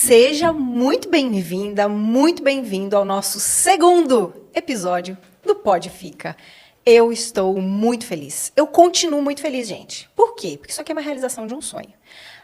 Seja muito bem-vinda, muito bem-vindo ao nosso segundo episódio do Pod Fica. Eu estou muito feliz. Eu continuo muito feliz, gente. Por quê? Porque isso aqui é uma realização de um sonho.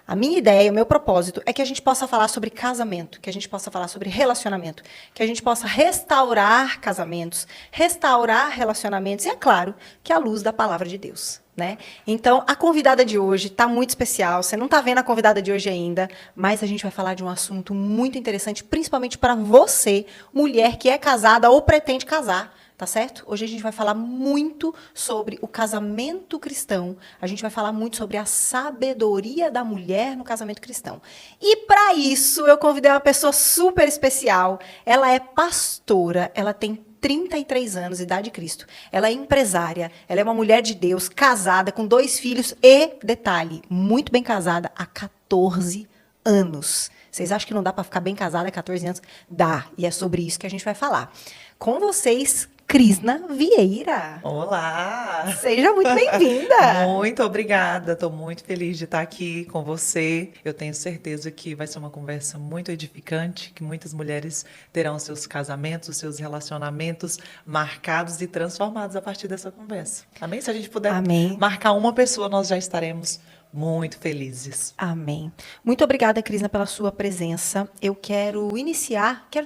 A minha ideia, o meu propósito é que a gente possa falar sobre casamento, que a gente possa falar sobre relacionamento, que a gente possa restaurar casamentos, restaurar relacionamentos e, é claro, que à luz da palavra de Deus. Né? Então, a convidada de hoje está muito especial. Você não está vendo a convidada de hoje ainda, mas a gente vai falar de um assunto muito interessante, principalmente para você, mulher que é casada ou pretende casar. Tá certo? Hoje a gente vai falar muito sobre o casamento cristão. A gente vai falar muito sobre a sabedoria da mulher no casamento cristão. E para isso, eu convidei uma pessoa super especial. Ela é pastora, ela tem 33 anos, idade de Cristo. Ela é empresária, ela é uma mulher de Deus, casada, com 2 filhos e, detalhe, muito bem casada há 14 anos. Vocês acham que não dá para ficar bem casada há 14 anos? Dá, e é sobre isso que a gente vai falar. Com vocês, Crisna Vieira. Olá! Seja muito bem-vinda! Muito obrigada, estou muito feliz de estar aqui com você. Eu tenho certeza que vai ser uma conversa muito edificante, que muitas mulheres terão seus casamentos, seus relacionamentos marcados e transformados a partir dessa conversa. Amém? Se a gente puder marcar uma pessoa, nós já estaremos muito felizes. Amém. Muito obrigada, Crisna, pela sua presença. Eu quero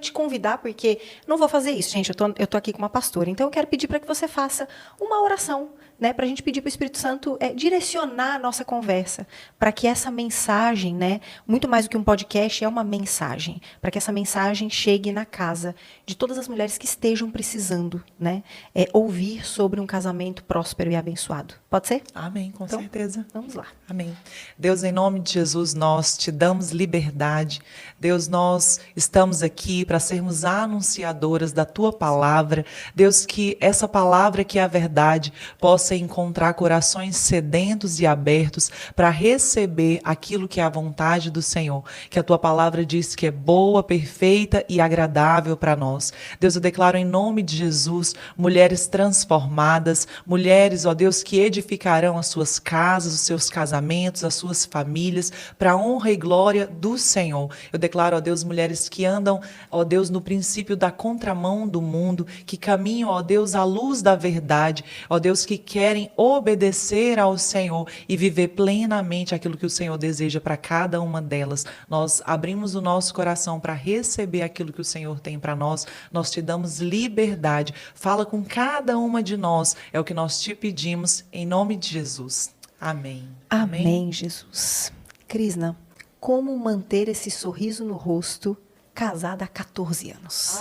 te convidar, porque não vou fazer isso, gente. Eu tô aqui com uma pastora, então eu quero pedir para que você faça uma oração, né, para a gente pedir para o Espírito Santo direcionar a nossa conversa, para que essa mensagem, né, muito mais do que um podcast, é uma mensagem, para que essa mensagem chegue na casa de todas as mulheres que estejam precisando, né, ouvir sobre um casamento próspero e abençoado. Pode ser? Amém, com certeza. Vamos lá. Amém. Deus, em nome de Jesus, nós te damos liberdade. Deus, nós estamos aqui para sermos anunciadoras da tua palavra. Deus, que essa palavra que é a verdade possa encontrar corações sedentos e abertos para receber aquilo que é a vontade do Senhor. Que a tua palavra diz que é boa, perfeita e agradável para nós. Deus, eu declaro em nome de Jesus, mulheres transformadas, mulheres, ó Deus, que edificarão as suas casas, os seus casamentos, as suas famílias, para a honra e glória do Senhor. Eu declaro, ó Deus, mulheres que andam, ó Deus, no princípio da contramão do mundo, que caminham, ó Deus, à luz da verdade, ó Deus, que querem obedecer ao Senhor e viver plenamente aquilo que o Senhor deseja para cada uma delas. Nós abrimos o nosso coração para receber aquilo que o Senhor tem para nós. Nós te damos liberdade. Fala com cada uma de nós. É o que nós te pedimos em nome de Jesus. Amém. Amém, Jesus. Crisna, como manter esse sorriso no rosto casada há 14 anos?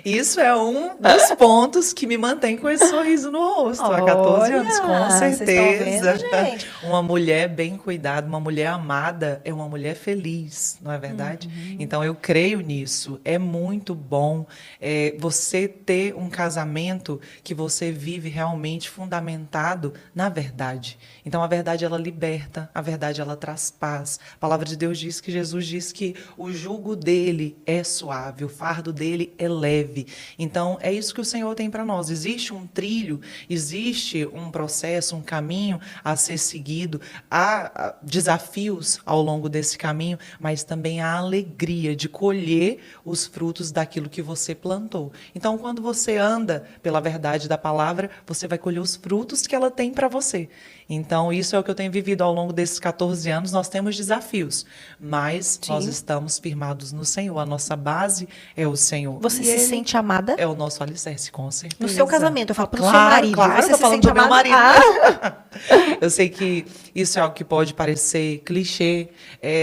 Isso é um dos pontos que me mantém com esse sorriso no rosto há 14 anos, com certeza. Vocês estão vendo, gente? Uma mulher bem cuidada, uma mulher amada é uma mulher feliz, não é verdade? Então eu creio nisso. É muito bom você ter um casamento que você vive realmente fundamentado na verdade. Então a verdade ela liberta, a verdade ela traz paz. A palavra de Deus diz que Jesus diz que o jugo dele é suave, o fardo dele é leve. Então, é isso que o Senhor tem para nós. Existe um trilho, existe um processo, um caminho a ser seguido. Há desafios ao longo desse caminho, mas também há a alegria de colher os frutos daquilo que você plantou. Então, quando você anda pela verdade da palavra, você vai colher os frutos que ela tem para você. Então, isso é o que eu tenho vivido ao longo desses 14 anos. Nós temos desafios, mas nós estamos firmados no Senhor. A nossa base é o Senhor. Você se sente amada? É o nosso alicerce, com certeza. No seu casamento, eu falo pro claro, seu marido. Claro, você eu se falando sente do meu amada? marido. Eu sei que isso é algo que pode parecer clichê.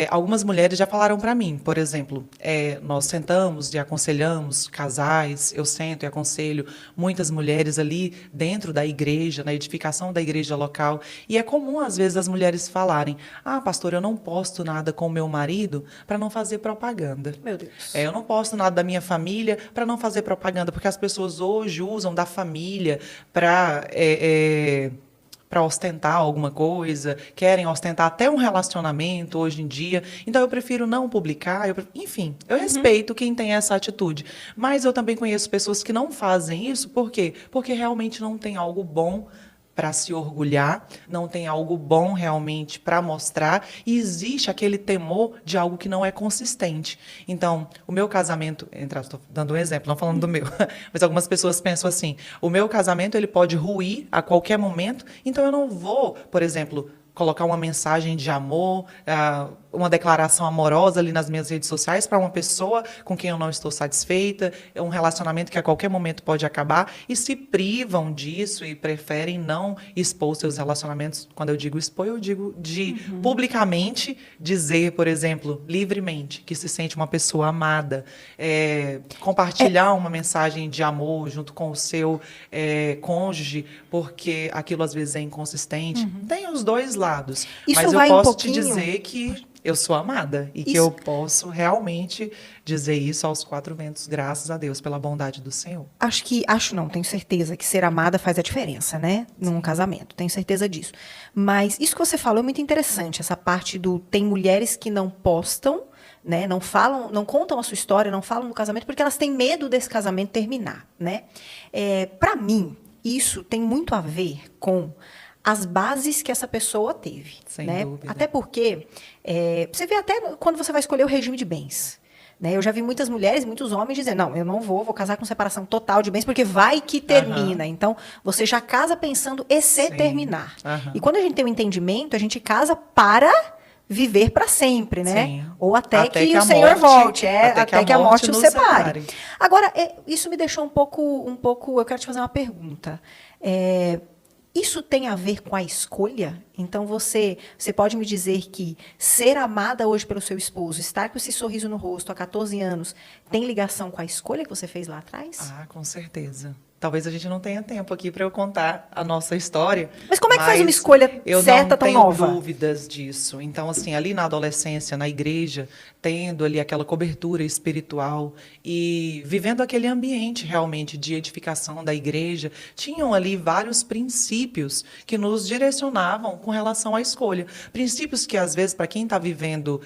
Algumas mulheres já falaram para mim, por exemplo, nós sentamos e aconselhamos casais, eu sento e aconselho muitas mulheres ali dentro da igreja, na edificação da igreja local. E é comum, às vezes, as mulheres falarem: pastor, eu não posto nada com o meu marido para não fazer propaganda. Meu Deus. Eu não posto nada da minha família para não fazer propaganda, porque as pessoas hoje usam da família para ostentar alguma coisa, querem ostentar até um relacionamento hoje em dia. Então, eu prefiro não publicar. Enfim, eu respeito quem tem essa atitude. Mas eu também conheço pessoas que não fazem isso. Por quê? Porque realmente não tem algo bom para se orgulhar, não tem algo bom realmente para mostrar, e existe aquele temor de algo que não é consistente. Então, o meu casamento, estou dando um exemplo, não falando do meu, mas algumas pessoas pensam assim, o meu casamento ele pode ruir a qualquer momento, então eu não vou, por exemplo, colocar uma mensagem de amor, uma declaração amorosa ali nas minhas redes sociais para uma pessoa com quem eu não estou satisfeita, é um relacionamento que a qualquer momento pode acabar, e se privam disso e preferem não expor seus relacionamentos. Quando eu digo expor, eu digo de publicamente dizer, por exemplo, livremente, que se sente uma pessoa amada, compartilhar uma mensagem de amor junto com o seu cônjuge, porque aquilo às vezes é inconsistente. Tem os dois lados, Isso mas eu vai posso um te pouquinho... dizer que eu sou amada e que eu posso realmente dizer isso aos quatro ventos, graças a Deus, pela bondade do Senhor. Tenho certeza que ser amada faz a diferença, né? Num casamento, tenho certeza disso. Mas isso que você falou é muito interessante, essa parte do... Tem mulheres que não postam, né? Não falam, não contam a sua história, não falam do casamento, porque elas têm medo desse casamento terminar, né? Para mim, isso tem muito a ver com as bases que essa pessoa teve. Sem né? dúvida. Até porque, você vê até quando você vai escolher o regime de bens. Né? Eu já vi muitas mulheres, muitos homens dizendo, não, eu não vou casar com separação total de bens, porque vai que termina. Então, você já casa pensando e se terminar. E quando a gente tem um entendimento, a gente casa para viver para sempre, né? Sim. Ou até que o a Senhor volte, até que a morte os nos separe. Agora, isso me deixou um pouco... Eu quero te fazer uma pergunta. Isso tem a ver com a escolha? Então, você pode me dizer que ser amada hoje pelo seu esposo, estar com esse sorriso no rosto há 14 anos, tem ligação com a escolha que você fez lá atrás? Com certeza. Talvez a gente não tenha tempo aqui para eu contar a nossa história. Mas como é que faz uma escolha certa tão nova? Eu não tenho dúvidas disso. Então, assim, ali na adolescência, na igreja, tendo ali aquela cobertura espiritual e vivendo aquele ambiente realmente de edificação da igreja, tinham ali vários princípios que nos direcionavam com relação à escolha. Princípios que, às vezes, para quem está vivendo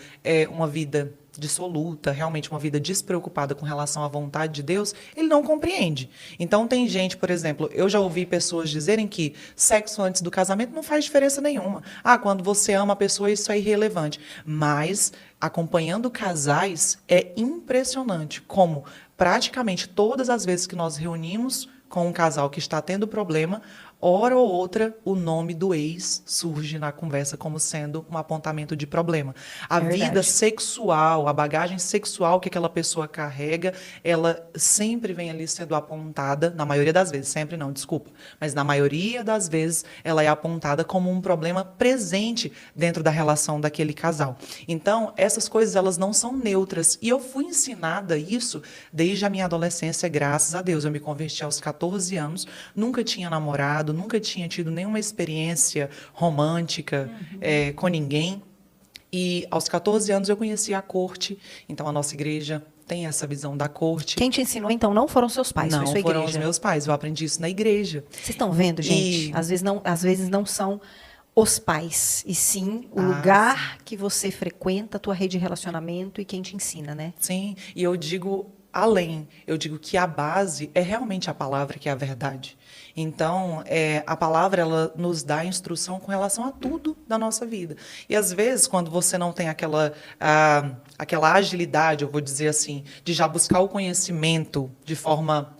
uma vida dissoluta, realmente uma vida despreocupada com relação à vontade de Deus, ele não compreende. Então tem gente, por exemplo, eu já ouvi pessoas dizerem que sexo antes do casamento não faz diferença nenhuma. Quando você ama a pessoa, isso é irrelevante. Mas, acompanhando casais, é impressionante como praticamente todas as vezes que nós reunimos com um casal que está tendo problema, hora ou outra, o nome do ex surge na conversa como sendo um apontamento de problema. A vida sexual, a bagagem sexual que aquela pessoa carrega, ela sempre vem ali sendo apontada, na maioria das vezes, sempre não, desculpa, mas na maioria das vezes ela é apontada como um problema presente dentro da relação daquele casal. Então, essas coisas, elas não são neutras. E eu fui ensinada isso desde a minha adolescência, graças a Deus. Eu me converti aos 14 anos, nunca tinha namorado, nunca tinha tido nenhuma experiência romântica com ninguém. E aos 14 anos eu conheci a corte. Então, a nossa igreja tem essa visão da corte. Quem te ensinou, então, não foram seus pais, não, foi sua igreja? Não, foram os meus pais. Eu aprendi isso na igreja. Vocês estão vendo, gente? Às vezes não são os pais, e sim o lugar que você frequenta, a tua rede de relacionamento e quem te ensina, né? Sim, e eu digo além. Eu digo que a base é realmente a palavra, que é a verdade. Então, a palavra, ela nos dá instrução com relação a tudo da nossa vida. E, às vezes, quando você não tem aquela agilidade, eu vou dizer assim, de já buscar o conhecimento de forma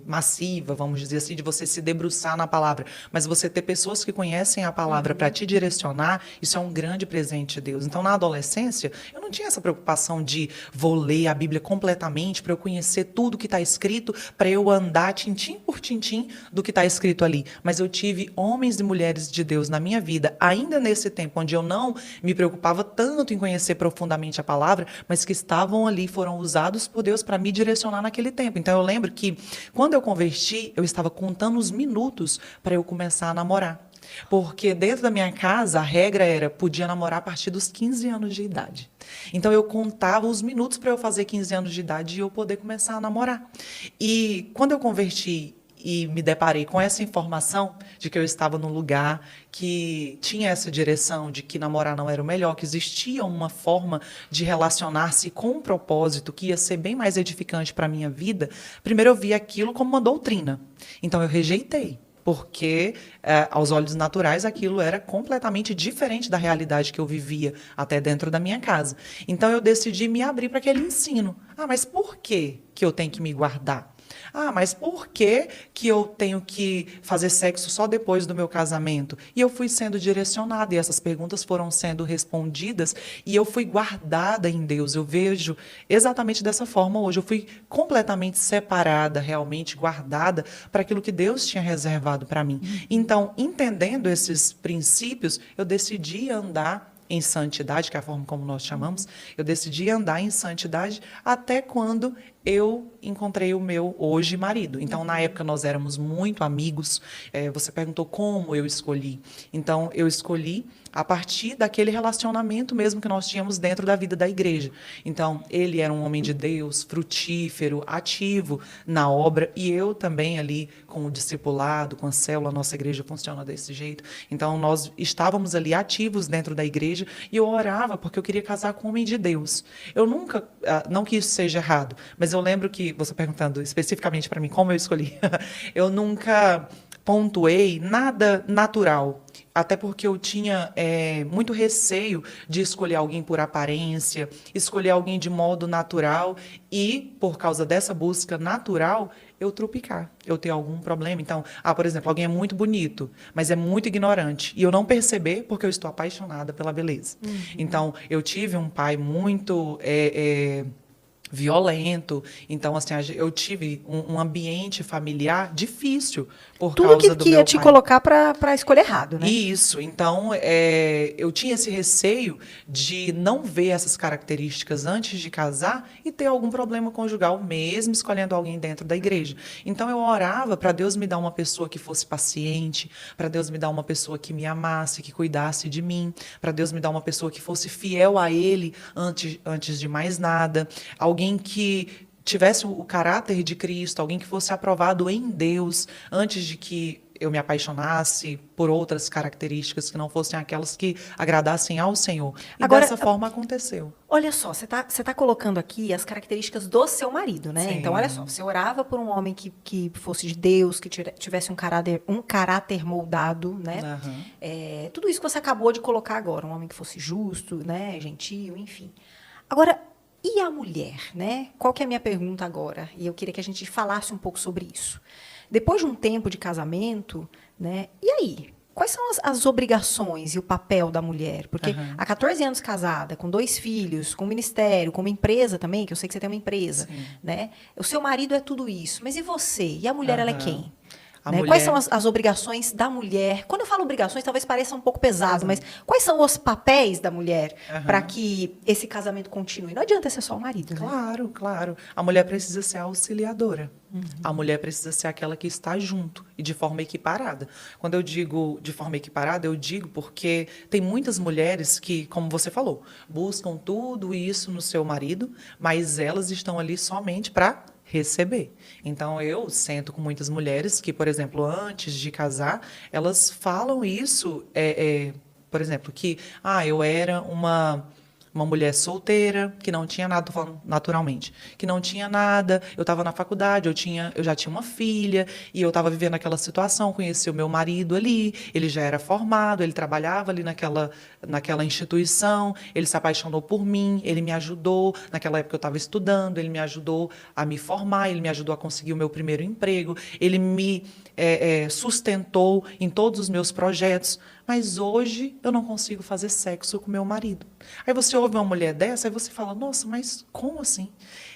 massiva, vamos dizer assim, de você se debruçar na palavra, mas você ter pessoas que conhecem a palavra para te direcionar, isso é um grande presente de Deus. Então, na adolescência, eu não tinha essa preocupação de vou ler a Bíblia completamente para eu conhecer tudo que está escrito, para eu andar tintim por tintim do que está escrito ali. Mas eu tive homens e mulheres de Deus na minha vida, ainda nesse tempo onde eu não me preocupava tanto em conhecer profundamente a palavra, mas que estavam ali, foram usados por Deus para me direcionar naquele tempo. Então, eu lembro que, quando eu converti, eu estava contando os minutos para eu começar a namorar. Porque dentro da minha casa, a regra era, podia namorar a partir dos 15 anos de idade. Então, eu contava os minutos para eu fazer 15 anos de idade e eu poder começar a namorar. E quando eu converti e me deparei com essa informação de que eu estava num lugar que tinha essa direção de que namorar não era o melhor, que existia uma forma de relacionar-se com um propósito que ia ser bem mais edificante para a minha vida, primeiro eu vi aquilo como uma doutrina. Então, eu rejeitei. porque aos olhos naturais aquilo era completamente diferente da realidade que eu vivia até dentro da minha casa. Então eu decidi me abrir para aquele ensino. Ah, mas por que que eu tenho que me guardar? Ah, mas por que que eu tenho que fazer sexo só depois do meu casamento? E eu fui sendo direcionada, e essas perguntas foram sendo respondidas, e eu fui guardada em Deus. Eu vejo exatamente dessa forma hoje. Eu fui completamente separada, realmente guardada para aquilo que Deus tinha reservado para mim. Então, entendendo esses princípios, eu decidi andar em santidade, que é a forma como nós chamamos, eu decidi andar em santidade até quando eu encontrei o meu hoje marido. Então, na época, nós éramos muito amigos. Você perguntou como eu escolhi. Então, eu escolhi a partir daquele relacionamento mesmo que nós tínhamos dentro da vida da igreja. Então, ele era um homem de Deus, frutífero, ativo na obra, e eu também ali com o discipulado, com a célula, a nossa igreja funciona desse jeito. Então, nós estávamos ali ativos dentro da igreja, e eu orava porque eu queria casar com um homem de Deus. Eu nunca, não que isso seja errado, mas eu lembro que, você perguntando especificamente para mim como eu escolhi, eu nunca pontuei nada natural. Até porque eu tinha muito receio de escolher alguém por aparência, escolher alguém de modo natural e, por causa dessa busca natural, eu trupicar, eu ter algum problema. Então, por exemplo, alguém é muito bonito, mas é muito ignorante. E eu não perceber porque eu estou apaixonada pela beleza. Então, eu tive um pai muito violento. Então, assim, eu tive um ambiente familiar difícil por Tudo causa do que meu ia te pai. colocar para escolher errado, né? Isso. Então, eu tinha esse receio de não ver essas características antes de casar e ter algum problema conjugal, mesmo escolhendo alguém dentro da igreja. Então, eu orava para Deus me dar uma pessoa que fosse paciente, para Deus me dar uma pessoa que me amasse, que cuidasse de mim, para Deus me dar uma pessoa que fosse fiel a Ele antes de mais nada, alguém que tivesse o caráter de Cristo, alguém que fosse aprovado em Deus, antes de que eu me apaixonasse por outras características que não fossem aquelas que agradassem ao Senhor. E Agora, dessa forma aconteceu. Olha só, você tá colocando aqui as características do seu marido, né? Sim. Então, olha só, você orava por um homem que fosse de Deus, que tivesse um caráter moldado, né? Aham. Tudo isso que você acabou de colocar agora, um homem que fosse justo, né? Gentil, enfim. Agora, e a mulher, né? Qual que é a minha pergunta agora? E eu queria que a gente falasse um pouco sobre isso. Depois de um tempo de casamento, né? E aí? Quais são as obrigações e o papel da mulher? Porque há 14 anos casada, com 2 filhos, com um ministério, com uma empresa também, que eu sei que você tem uma empresa, né? O seu marido é tudo isso. Mas e você? E a mulher, ela é quem? Né? Quais são as obrigações da mulher? Quando eu falo obrigações, talvez pareça um pouco pesado, mas quais são os papéis da mulher para que esse casamento continue? Não adianta ser só o marido, né? Claro, claro. A mulher precisa ser a auxiliadora. A mulher precisa ser aquela que está junto e de forma equiparada. Quando eu digo de forma equiparada, eu digo porque tem muitas mulheres que, como você falou, buscam tudo isso no seu marido, mas elas estão ali somente para receber. Então, eu sento com muitas mulheres que, por exemplo, antes de casar, elas falam isso, por exemplo, que eu era uma mulher solteira, que não tinha nada, tô falando naturalmente, que não tinha nada, eu estava na faculdade, eu já tinha uma filha, e eu estava vivendo aquela situação, conheci o meu marido ali, ele já era formado, ele trabalhava ali naquela instituição, ele se apaixonou por mim, ele me ajudou, naquela época eu estava estudando, ele me ajudou a me formar, ele me ajudou a conseguir o meu primeiro emprego, ele me sustentou em todos os meus projetos, mas hoje eu não consigo fazer sexo com meu marido. Aí você ouve uma mulher dessa, aí você fala, nossa, mas como assim?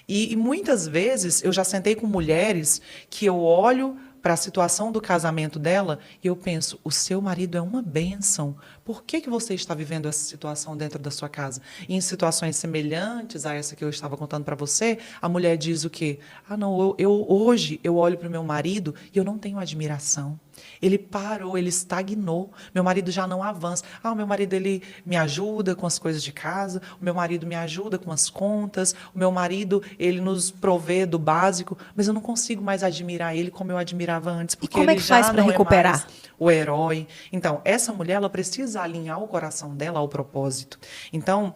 E muitas vezes eu já sentei com mulheres que eu olho para a situação do casamento dela e eu penso, o seu marido é uma bênção. Por que você está vivendo essa situação dentro da sua casa? E em situações semelhantes a essa que eu estava contando para você, a mulher diz o quê? Não, hoje eu olho para o meu marido e eu não tenho admiração. Ele parou, ele estagnou. Meu marido já não avança. O meu marido, ele me ajuda com as coisas de casa. O meu marido me ajuda com as contas. O meu marido, ele nos provê do básico. Mas eu não consigo mais admirar ele como eu admirava antes. Porque E como é ele que faz já para não recuperar? é mais o herói. Então, essa mulher, ela precisa alinhar o coração dela ao propósito. Então,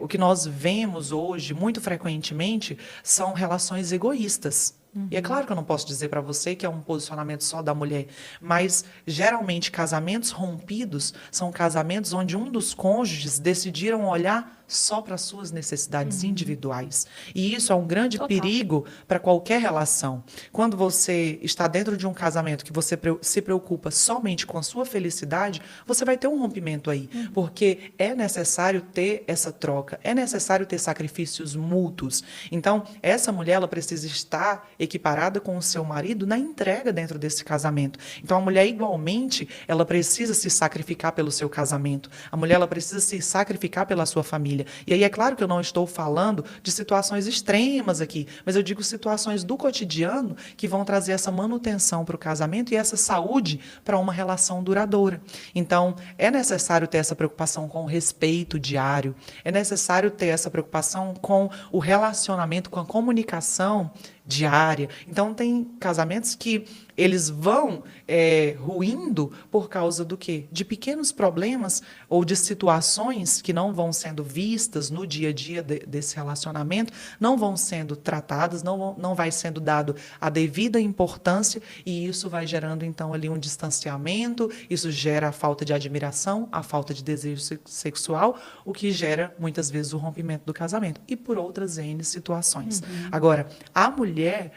o que nós vemos hoje, muito frequentemente, são relações egoístas. E é claro que eu não posso dizer para você que é um posicionamento só da mulher, mas geralmente casamentos rompidos são casamentos onde um dos cônjuges decidiram olhar só para suas necessidades individuais. E isso é um grande Total. perigo para qualquer relação. Quando você está dentro de um casamento que você se preocupa somente com a sua felicidade, você vai ter um rompimento aí, porque é necessário ter essa troca, é necessário ter sacrifícios mútuos. Então, essa mulher ela precisa estar equiparada com o seu marido na entrega dentro desse casamento. Então, a mulher igualmente, ela precisa se sacrificar pelo seu casamento. A mulher ela precisa se sacrificar pela sua família. E aí é claro que eu não estou falando de situações extremas aqui, mas eu digo situações do cotidiano que vão trazer essa manutenção para o casamento e essa saúde para uma relação duradoura. Então, é necessário ter essa preocupação com o respeito diário, é necessário ter essa preocupação com o relacionamento, com a comunicação diária. Então, tem casamentos que eles vão ruindo por causa do quê? De pequenos problemas ou de situações que não vão sendo vistas no dia a dia desse relacionamento, não vão sendo tratadas, não vai sendo dado a devida importância e isso vai gerando, então, ali um distanciamento, isso gera a falta de admiração, a falta de desejo sexual, o que gera, muitas vezes, o rompimento do casamento. E por outras N situações. Agora, a mulher,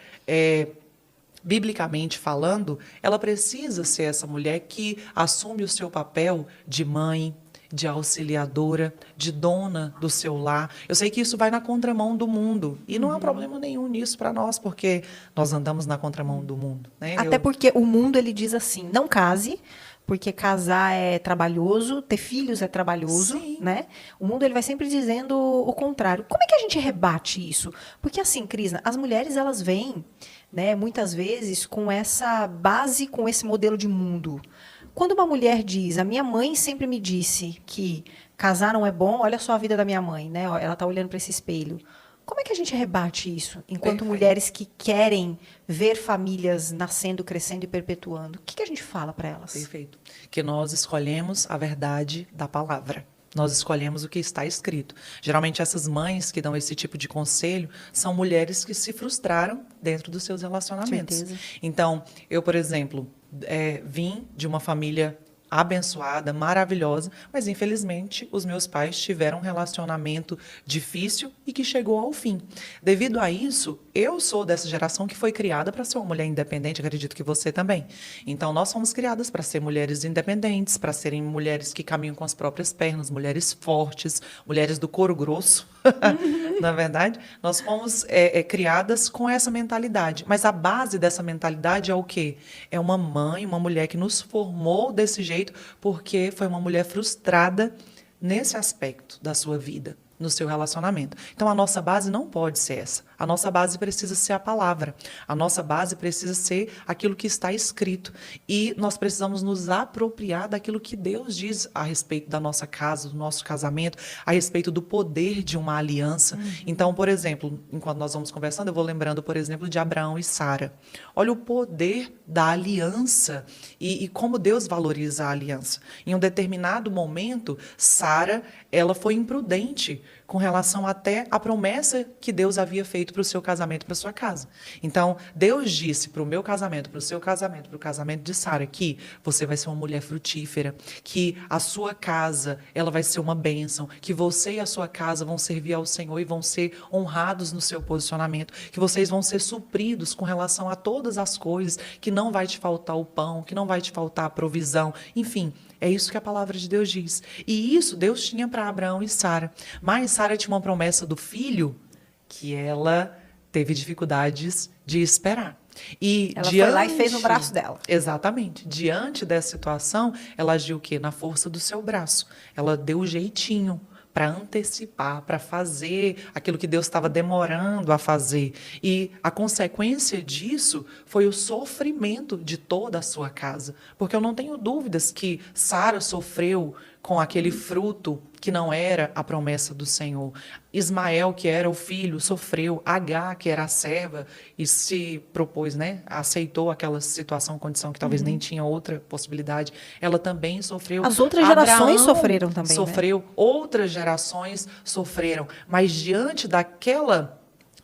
biblicamente falando, ela precisa ser essa mulher que assume o seu papel de mãe, de auxiliadora, de dona do seu lar. Eu sei que isso vai na contramão do mundo. E não há problema nenhum nisso para nós, porque nós andamos na contramão do mundo. Né? Até porque o mundo, ele diz assim, não case, porque casar é trabalhoso, ter filhos é trabalhoso, Sim. né? O mundo, ele vai sempre dizendo o contrário. Como é que a gente rebate isso? Porque assim, Crisna, as mulheres, elas vêm, né, muitas vezes com essa base, com esse modelo de mundo. Quando uma mulher diz, a minha mãe sempre me disse que casar não é bom, olha só a vida da minha mãe, né? Ela está olhando para esse espelho. Como é que a gente rebate isso, enquanto Perfeito. mulheres que querem ver famílias nascendo, crescendo e perpetuando? O que a gente fala para elas? Perfeito. Que nós escolhemos a verdade da palavra. Nós escolhemos o que está escrito. Geralmente, essas mães que dão esse tipo de conselho são mulheres que se frustraram dentro dos seus relacionamentos. Certeza. Então, eu, por exemplo, vim de uma família abençoada, maravilhosa, mas infelizmente os meus pais tiveram um relacionamento difícil e que chegou ao fim. Devido a isso, eu sou dessa geração que foi criada para ser uma mulher independente, acredito que você também. Então, nós fomos criadas para ser mulheres independentes, para serem mulheres que caminham com as próprias pernas, mulheres fortes, mulheres do couro grosso. Na verdade, nós fomos criadas com essa mentalidade. Mas a base dessa mentalidade é o quê? É uma mãe, uma mulher que nos formou desse jeito porque foi uma mulher frustrada nesse aspecto da sua vida, no seu relacionamento. Então, a nossa base não pode ser essa. A nossa base precisa ser a palavra. A nossa base precisa ser aquilo que está escrito. E nós precisamos nos apropriar daquilo que Deus diz a respeito da nossa casa, do nosso casamento, a respeito do poder de uma aliança. Então, por exemplo, enquanto nós vamos conversando, eu vou lembrando, por exemplo, de Abraão e Sara. Olha o poder da aliança e como Deus valoriza a aliança. Em um determinado momento, Sara, ela foi imprudente com relação até à promessa que Deus havia feito para o seu casamento, para a sua casa. Então, Deus disse para o meu casamento, para o seu casamento, para o casamento de Sara, que você vai ser uma mulher frutífera, que a sua casa ela vai ser uma bênção, que você e a sua casa vão servir ao Senhor e vão ser honrados no seu posicionamento, que vocês vão ser supridos com relação a todas as coisas, que não vai te faltar o pão, que não vai te faltar a provisão, enfim. É isso que a palavra de Deus diz. E isso Deus tinha para Abraão e Sara. Mas Sara tinha uma promessa do filho que ela teve dificuldades de esperar. E Ela foi lá e fez no braço dela. Exatamente. Diante dessa situação, ela agiu o quê? Na força do seu braço. Ela deu o jeitinho para antecipar, para fazer aquilo que Deus estava demorando a fazer. E a consequência disso foi o sofrimento de toda a sua casa. Porque eu não tenho dúvidas que Sara sofreu com aquele fruto que não era a promessa do Senhor. Ismael, que era o filho, sofreu. Agar, que era a serva, e se propôs, né? Aceitou aquela situação, condição que talvez nem tinha outra possibilidade. Ela também sofreu. As outras gerações sofreram também, sofreu, né? Outras gerações sofreram. Mas diante daquela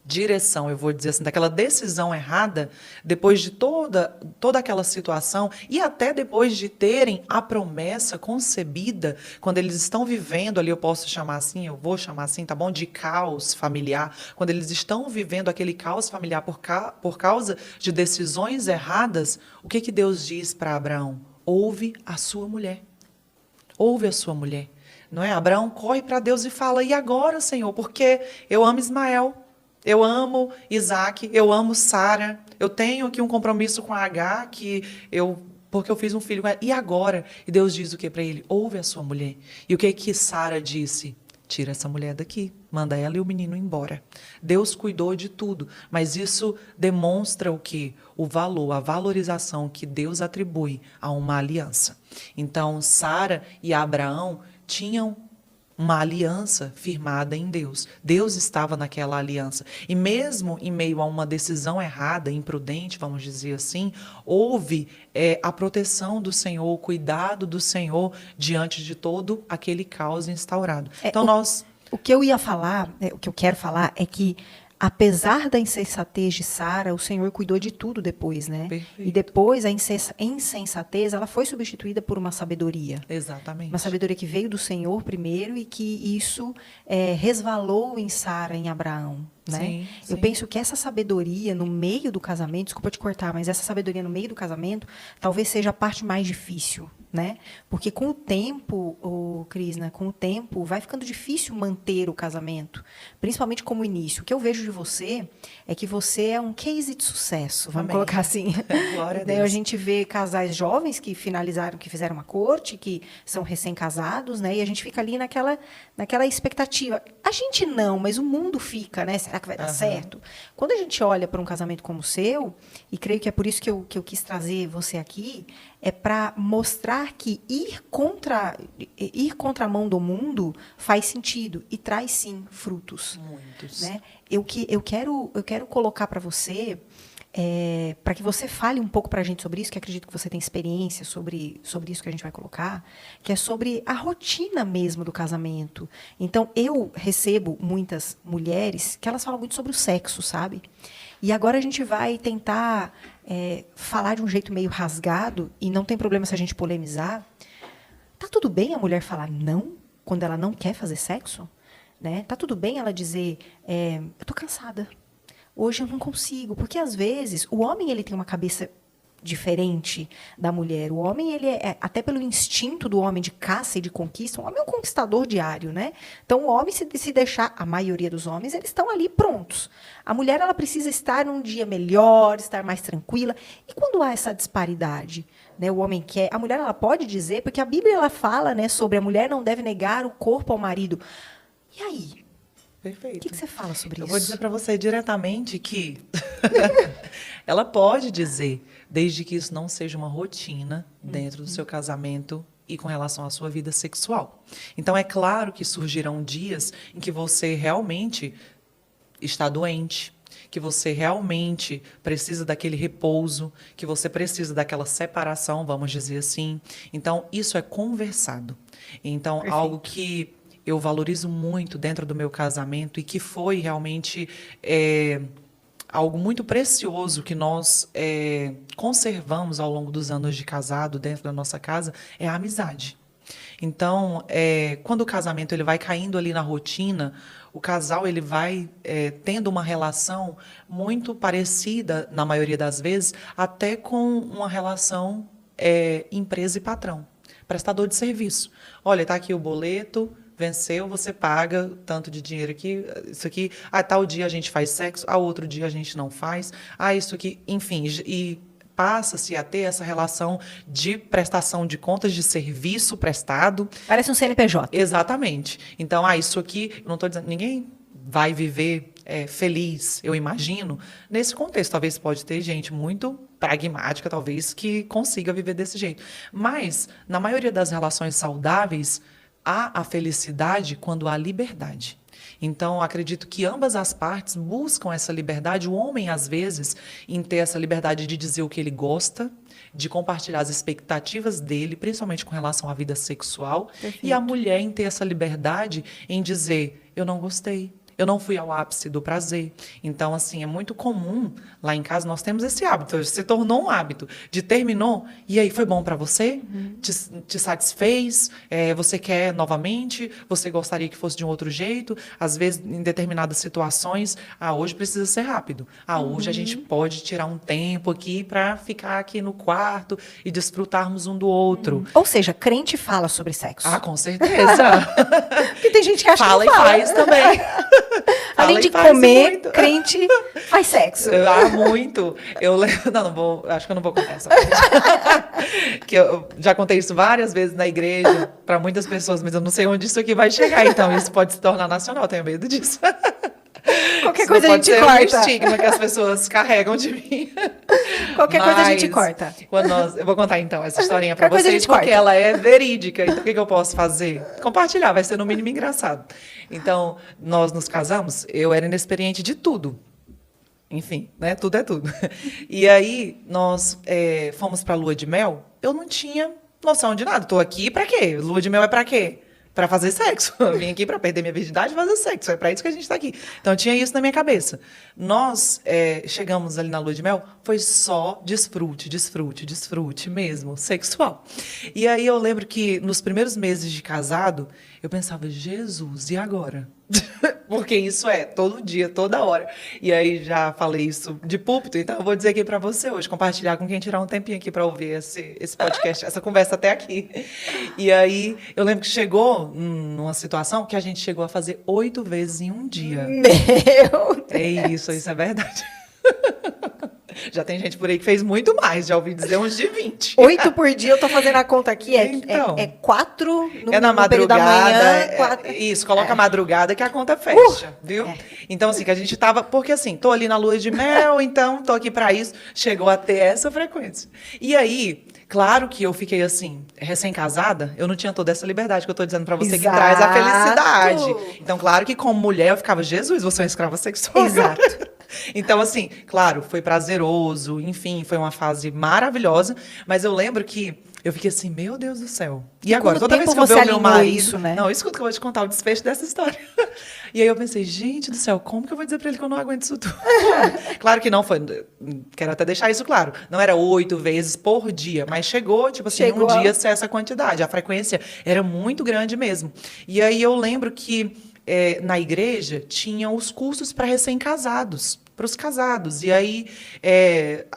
direção, eu vou dizer assim, daquela decisão errada, depois de toda aquela situação e até depois de terem a promessa concebida, quando eles estão vivendo ali, eu posso chamar assim, eu vou chamar assim, tá bom? De caos familiar, quando eles estão vivendo aquele caos familiar por causa de decisões erradas, o que Deus diz para Abraão? Ouve a sua mulher. Ouve a sua mulher. Não é? Abraão corre para Deus e fala, e agora, Senhor? Porque eu amo Ismael. Eu amo Isaac, eu amo Sara, eu tenho aqui um compromisso com a Agar, porque eu fiz um filho com ela. E agora? E Deus diz o que para ele? Ouve a sua mulher. E o que Sara disse? Tira essa mulher daqui, manda ela e o menino embora. Deus cuidou de tudo, mas isso demonstra o quê? O valor, a valorização que Deus atribui a uma aliança. Então, Sara e Abraão tinham uma aliança firmada em Deus. Deus estava naquela aliança. E mesmo em meio a uma decisão errada, imprudente, vamos dizer assim, houve a proteção do Senhor, o cuidado do Senhor diante de todo aquele caos instaurado. Então o que eu ia falar, o que eu quero falar é que apesar da insensatez de Sara, o Senhor cuidou de tudo depois, né? Perfeito. E depois a insensatez, ela foi substituída por uma sabedoria. Exatamente. Uma sabedoria que veio do Senhor primeiro e que isso resvalou em Sara, em Abraão. Né? Sim, sim. Eu penso que essa sabedoria no meio do casamento, desculpa te cortar, mas essa sabedoria no meio do casamento talvez seja a parte mais difícil, né? Porque com o tempo, Cris, né? Com o tempo vai ficando difícil manter o casamento, principalmente como início. O que eu vejo de você é que você é um case de sucesso, vamos colocar assim. Glória a Deus. A gente vê casais jovens que finalizaram, que fizeram uma corte, que são recém-casados, né? E a gente fica ali naquela expectativa. A gente não, mas o mundo fica, né? Será que vai dar certo? Quando a gente olha para um casamento como o seu, e creio que é por isso que eu quis trazer você aqui, é para mostrar que ir contra a mão do mundo faz sentido e traz, sim, frutos. Muitos. Né? Eu quero colocar para você, para que você fale um pouco para a gente sobre isso, que acredito que você tem experiência sobre isso que a gente vai colocar, que é sobre a rotina mesmo do casamento. Então, eu recebo muitas mulheres que elas falam muito sobre o sexo, sabe? E agora a gente vai tentar falar de um jeito meio rasgado, e não tem problema se a gente polemizar. Tá tudo bem a mulher falar não quando ela não quer fazer sexo? Né? Tá tudo bem ela dizer, eu tô cansada. Hoje eu não consigo, porque às vezes o homem ele tem uma cabeça diferente da mulher. O homem, ele até pelo instinto do homem de caça e de conquista, o homem é um conquistador diário, né? Então, o homem, se deixar, a maioria dos homens, eles estão ali prontos. A mulher, ela precisa estar num dia melhor, estar mais tranquila. E quando há essa disparidade, né, o homem quer, a mulher, ela pode dizer, porque a Bíblia, ela fala, né, sobre a mulher não deve negar o corpo ao marido. E aí? Perfeito. O que você fala sobre isso? Eu vou dizer para você diretamente que ela pode dizer, desde que isso não seja uma rotina dentro do seu casamento e com relação à sua vida sexual. Então, é claro que surgirão dias em que você realmente está doente, que você realmente precisa daquele repouso, que você precisa daquela separação, vamos dizer assim. Então, isso é conversado. Então, Perfeito. Algo que eu valorizo muito dentro do meu casamento e que foi realmente algo muito precioso que nós conservamos ao longo dos anos de casado dentro da nossa casa é a amizade. Então, quando o casamento ele vai caindo ali na rotina, o casal ele vai tendo uma relação muito parecida, na maioria das vezes, até com uma relação empresa e patrão, prestador de serviço. Olha, está aqui o boleto, venceu, você paga tanto de dinheiro aqui, isso aqui, tal dia a gente faz sexo, outro dia a gente não faz, isso aqui, enfim, e passa-se a ter essa relação de prestação de contas de serviço prestado. Parece um CNPJ. Exatamente. Então, isso aqui, eu não estou dizendo, ninguém vai viver feliz, eu imagino, nesse contexto. Talvez pode ter gente muito pragmática, talvez, que consiga viver desse jeito. Mas, na maioria das relações saudáveis, há a felicidade quando há liberdade. Então, acredito que ambas as partes buscam essa liberdade. O homem, às vezes, em ter essa liberdade de dizer o que ele gosta, de compartilhar as expectativas dele, principalmente com relação à vida sexual. Perfeito. E a mulher em ter essa liberdade em dizer, eu não gostei, eu não fui ao ápice do prazer. Então, assim, é muito comum, lá em casa nós temos esse hábito, se tornou um hábito, de terminou, e aí, foi bom para você? Te satisfez? Você quer novamente? Você gostaria que fosse de um outro jeito? Às vezes, em determinadas situações, hoje precisa ser rápido. Hoje a gente pode tirar um tempo aqui para ficar aqui no quarto e desfrutarmos um do outro. Ou seja, crente fala sobre sexo. Com certeza. Porque tem gente que acha Fala que e não fala. faz também. Além de comer, crente faz sexo. Muito. Eu lembro. Não vou. Acho que eu não vou contar essa parte. Que eu já contei isso várias vezes na igreja para muitas pessoas, mas eu não sei onde isso aqui vai chegar. Então, isso pode se tornar nacional. Eu tenho medo disso. Qualquer Isso coisa a gente pode ser corta. um estigma que as pessoas carregam de mim. Qualquer coisa a gente corta. Eu vou contar então essa historinha para Qualquer coisa a vocês, gente porque corta. ela é verídica. Então, o que eu posso fazer? Compartilhar, vai ser no mínimo engraçado. Então, nós nos casamos, eu era inexperiente de tudo. Enfim, né? Tudo é tudo. E aí, nós fomos para a lua de mel. Eu não tinha noção de nada. Estou aqui para quê? Lua de mel é para quê? Para fazer sexo. Eu vim aqui para perder minha virgindade e fazer sexo. É para isso que a gente está aqui. Então, eu tinha isso na minha cabeça. Nós chegamos ali na lua de mel, foi só desfrute mesmo, sexual. E aí, eu lembro que nos primeiros meses de casado, eu pensava, Jesus, e agora? Porque isso é todo dia, toda hora. E aí, já falei isso de púlpito, então eu vou dizer aqui para você hoje, compartilhar com quem tirar um tempinho aqui para ouvir esse podcast, essa conversa até aqui. E aí, eu lembro que chegou numa situação que a gente chegou a fazer 8 vezes em um dia. Meu Deus. Isso é verdade. Já tem gente por aí que fez muito mais, já ouvi dizer uns de 20. 8 por dia, eu tô fazendo a conta aqui, Então. 4 no, Na no período da madrugada. manhã. 4... Isso, coloca a madrugada que a conta fecha, viu? Então, assim, que a gente tava. Porque, assim, tô ali na lua de mel, então tô aqui pra isso. Chegou a ter essa frequência. E aí, claro que eu fiquei, assim, recém-casada, eu não tinha toda essa liberdade que eu tô dizendo pra você, que traz a felicidade. Então, claro que como mulher eu ficava, Jesus, você é uma escrava sexual. Exato. Então, assim, claro, foi prazeroso, enfim, foi uma fase maravilhosa, mas eu lembro que eu fiquei assim, meu Deus do céu. E agora, toda vez que eu ver o meu marido... Isso, né? Não, escuta que eu vou te contar o desfecho dessa história. E aí eu pensei, gente do céu, como que eu vou dizer pra ele que eu não aguento isso tudo? Claro que não foi, quero até deixar isso claro, não era 8 vezes por dia, mas chegou, tipo assim, um dia ser essa quantidade, a frequência era muito grande mesmo. E aí eu lembro que na igreja tinham os cursos para recém-casados, para os casados. E aí,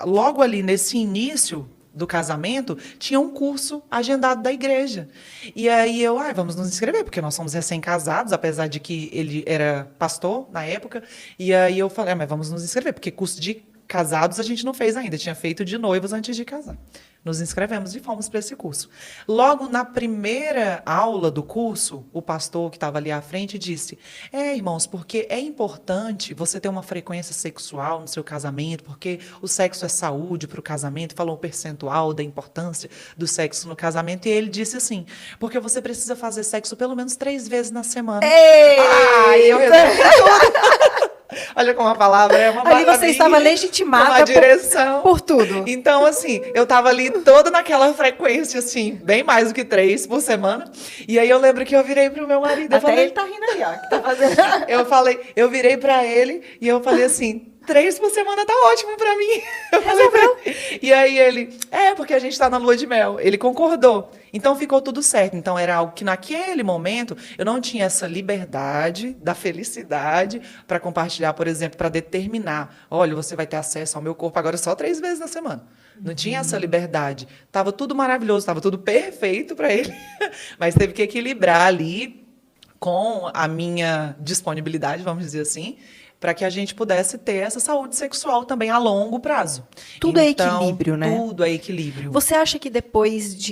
logo ali nesse início do casamento, tinha um curso agendado da igreja. E aí vamos nos inscrever, porque nós somos recém-casados, apesar de que ele era pastor na época. E aí eu falei, mas vamos nos inscrever, porque curso de casados a gente não fez ainda, tinha feito de noivos antes de casar. Nos inscrevemos e fomos para esse curso. Logo na primeira aula do curso, o pastor que estava ali à frente disse, irmãos, porque é importante você ter uma frequência sexual no seu casamento, porque o sexo é saúde para o casamento, falou um percentual da importância do sexo no casamento, e ele disse assim, porque você precisa fazer sexo pelo menos 3 vezes na semana. Eu resolvi tudo. Olha como a palavra é uma maravilha. Ali você estava legitimada uma direção. Por tudo. Então, assim, eu estava ali toda naquela frequência, assim, bem mais do que 3 por semana. E aí eu lembro que eu virei pro meu marido. Até ele tá rindo aí, ó. Que tá fazendo... eu virei para ele e eu falei assim, 3 por semana tá ótimo pra mim. Eu falei pra ele. E aí ele, porque a gente tá na lua de mel. Ele concordou. Então ficou tudo certo. Então era algo que naquele momento eu não tinha essa liberdade da felicidade para compartilhar, por exemplo, para determinar, olha, você vai ter acesso ao meu corpo agora só 3 vezes na semana. Não tinha essa liberdade. Tava tudo maravilhoso, tava tudo perfeito para ele. Mas teve que equilibrar ali com a minha disponibilidade, vamos dizer assim, para que a gente pudesse ter essa saúde sexual também a longo prazo. Tudo é equilíbrio, né? Tudo é equilíbrio. Você acha que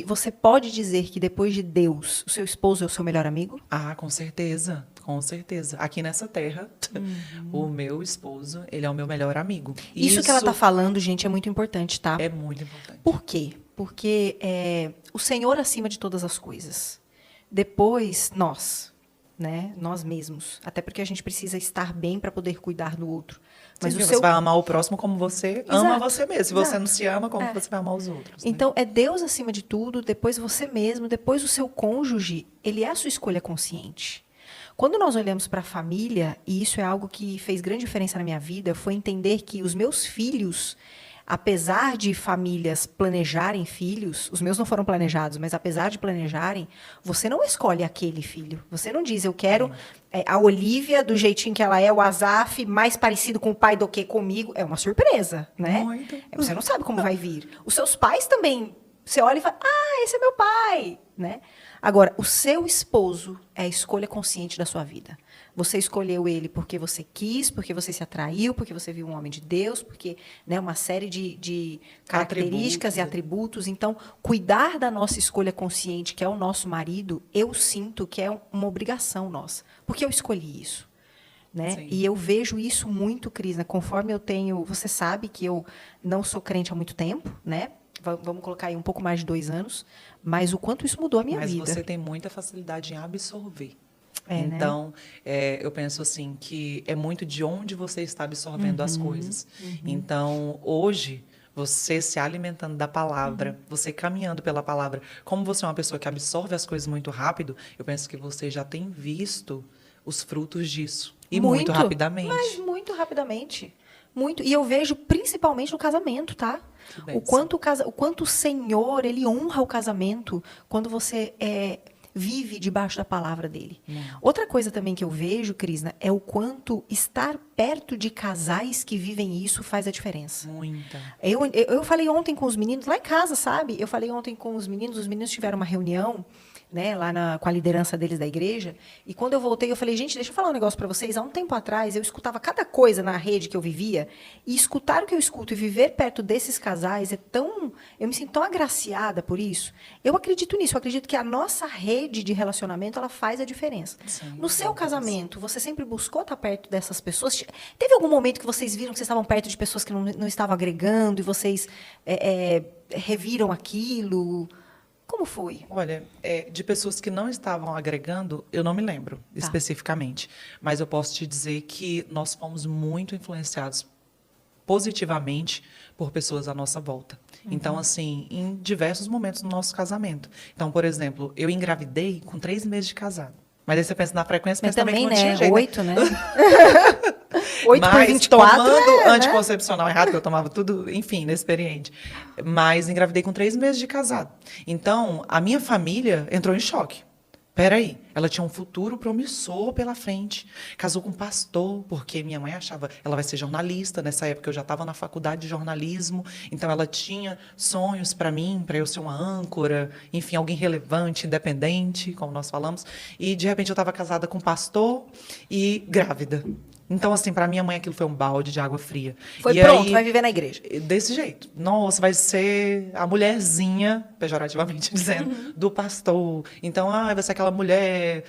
você pode dizer que depois de Deus, o seu esposo é o seu melhor amigo? Com certeza. Com certeza. Aqui nessa terra, o meu esposo, ele é o meu melhor amigo. Isso que ela está falando, gente, é muito importante, tá? É muito importante. Por quê? Porque o Senhor acima de todas as coisas. Depois, nós, né? Nós mesmos. Até porque a gente precisa estar bem para poder cuidar do outro. Mas Sim, você vai amar o próximo como você ama você mesmo. Se você Exato. não se ama, como você vai amar os outros? Né? Então, é Deus acima de tudo, depois você mesmo, depois o seu cônjuge, ele é a sua escolha consciente. Quando nós olhamos para a família, e isso é algo que fez grande diferença na minha vida, foi entender que os meus filhos, apesar de famílias planejarem filhos, os meus não foram planejados, mas apesar de planejarem, você não escolhe aquele filho. Você não diz, eu quero a Olivia do jeitinho que ela é, o Asaf mais parecido com o pai do que comigo. É uma surpresa, né? Muito. Você não sabe como vai vir. Os seus pais também, você olha e fala, esse é meu pai, né? Agora, o seu esposo é a escolha consciente da sua vida. Você escolheu ele porque você quis, porque você se atraiu, porque você viu um homem de Deus, porque, né, uma série de características e atributos. Então, cuidar da nossa escolha consciente, que é o nosso marido, eu sinto que é uma obrigação nossa. Porque eu escolhi isso. Né? E eu vejo isso muito, Cris, né? Conforme eu tenho... Você sabe que eu não sou crente há muito tempo, né? Vamos colocar aí um pouco mais de 2 anos, mas o quanto isso mudou a minha vida. Mas você tem muita facilidade em absorver. Né? Então, eu penso assim, que é muito de onde você está absorvendo as coisas. Então, hoje, você se alimentando da palavra, você caminhando pela palavra, como você é uma pessoa que absorve as coisas muito rápido, eu penso que você já tem visto os frutos disso. E muito rapidamente. Mas muito rapidamente. Muito. E eu vejo principalmente no casamento, tá? O quanto o Senhor, ele honra o casamento quando você vive debaixo da palavra dele. Outra coisa também que eu vejo, Crisna, é o quanto estar perto de casais que vivem isso faz a diferença. Muita. Eu falei ontem com os meninos, lá em casa, sabe? Eu falei ontem com os meninos tiveram uma reunião, né, lá com a liderança deles da igreja, e quando eu voltei, eu falei, gente, deixa eu falar um negócio para vocês. Há um tempo atrás, eu escutava cada coisa na rede que eu vivia, e escutar o que eu escuto e viver perto desses casais eu me sinto tão agraciada por isso. Eu acredito nisso, eu acredito que a nossa rede de relacionamento, ela faz a diferença. Sim, no seu casamento, você sempre buscou estar perto dessas pessoas? Teve algum momento que vocês viram que vocês estavam perto de pessoas que não estavam agregando, e vocês reviram aquilo? Como foi? Olha, de pessoas que não estavam agregando, eu não me lembro especificamente. Mas eu posso te dizer que nós fomos muito influenciados positivamente por pessoas à nossa volta. Então, assim, em diversos momentos do nosso casamento. Então, por exemplo, eu engravidei com 3 meses de casado. Mas aí você pensa na frequência, mas também não tinha jeito. 8, né? 8 por 24, tomando anticoncepcional errado, que eu tomava tudo, enfim, inexperiente. Mas engravidei com 3 meses de casado. Então, a minha família entrou em choque. Peraí, ela tinha um futuro promissor pela frente. Casou com um pastor, porque minha mãe achava ela vai ser jornalista. Nessa época eu já estava na faculdade de jornalismo, então ela tinha sonhos para mim, para eu ser uma âncora, enfim, alguém relevante, independente, como nós falamos. E de repente eu estava casada com um pastor e grávida. Então, assim, para minha mãe aquilo foi um balde de água fria. Foi e pronto, aí, vai viver na igreja. Desse jeito. Nossa, vai ser a mulherzinha, pejorativamente dizendo, do pastor. Então, vai ser aquela mulher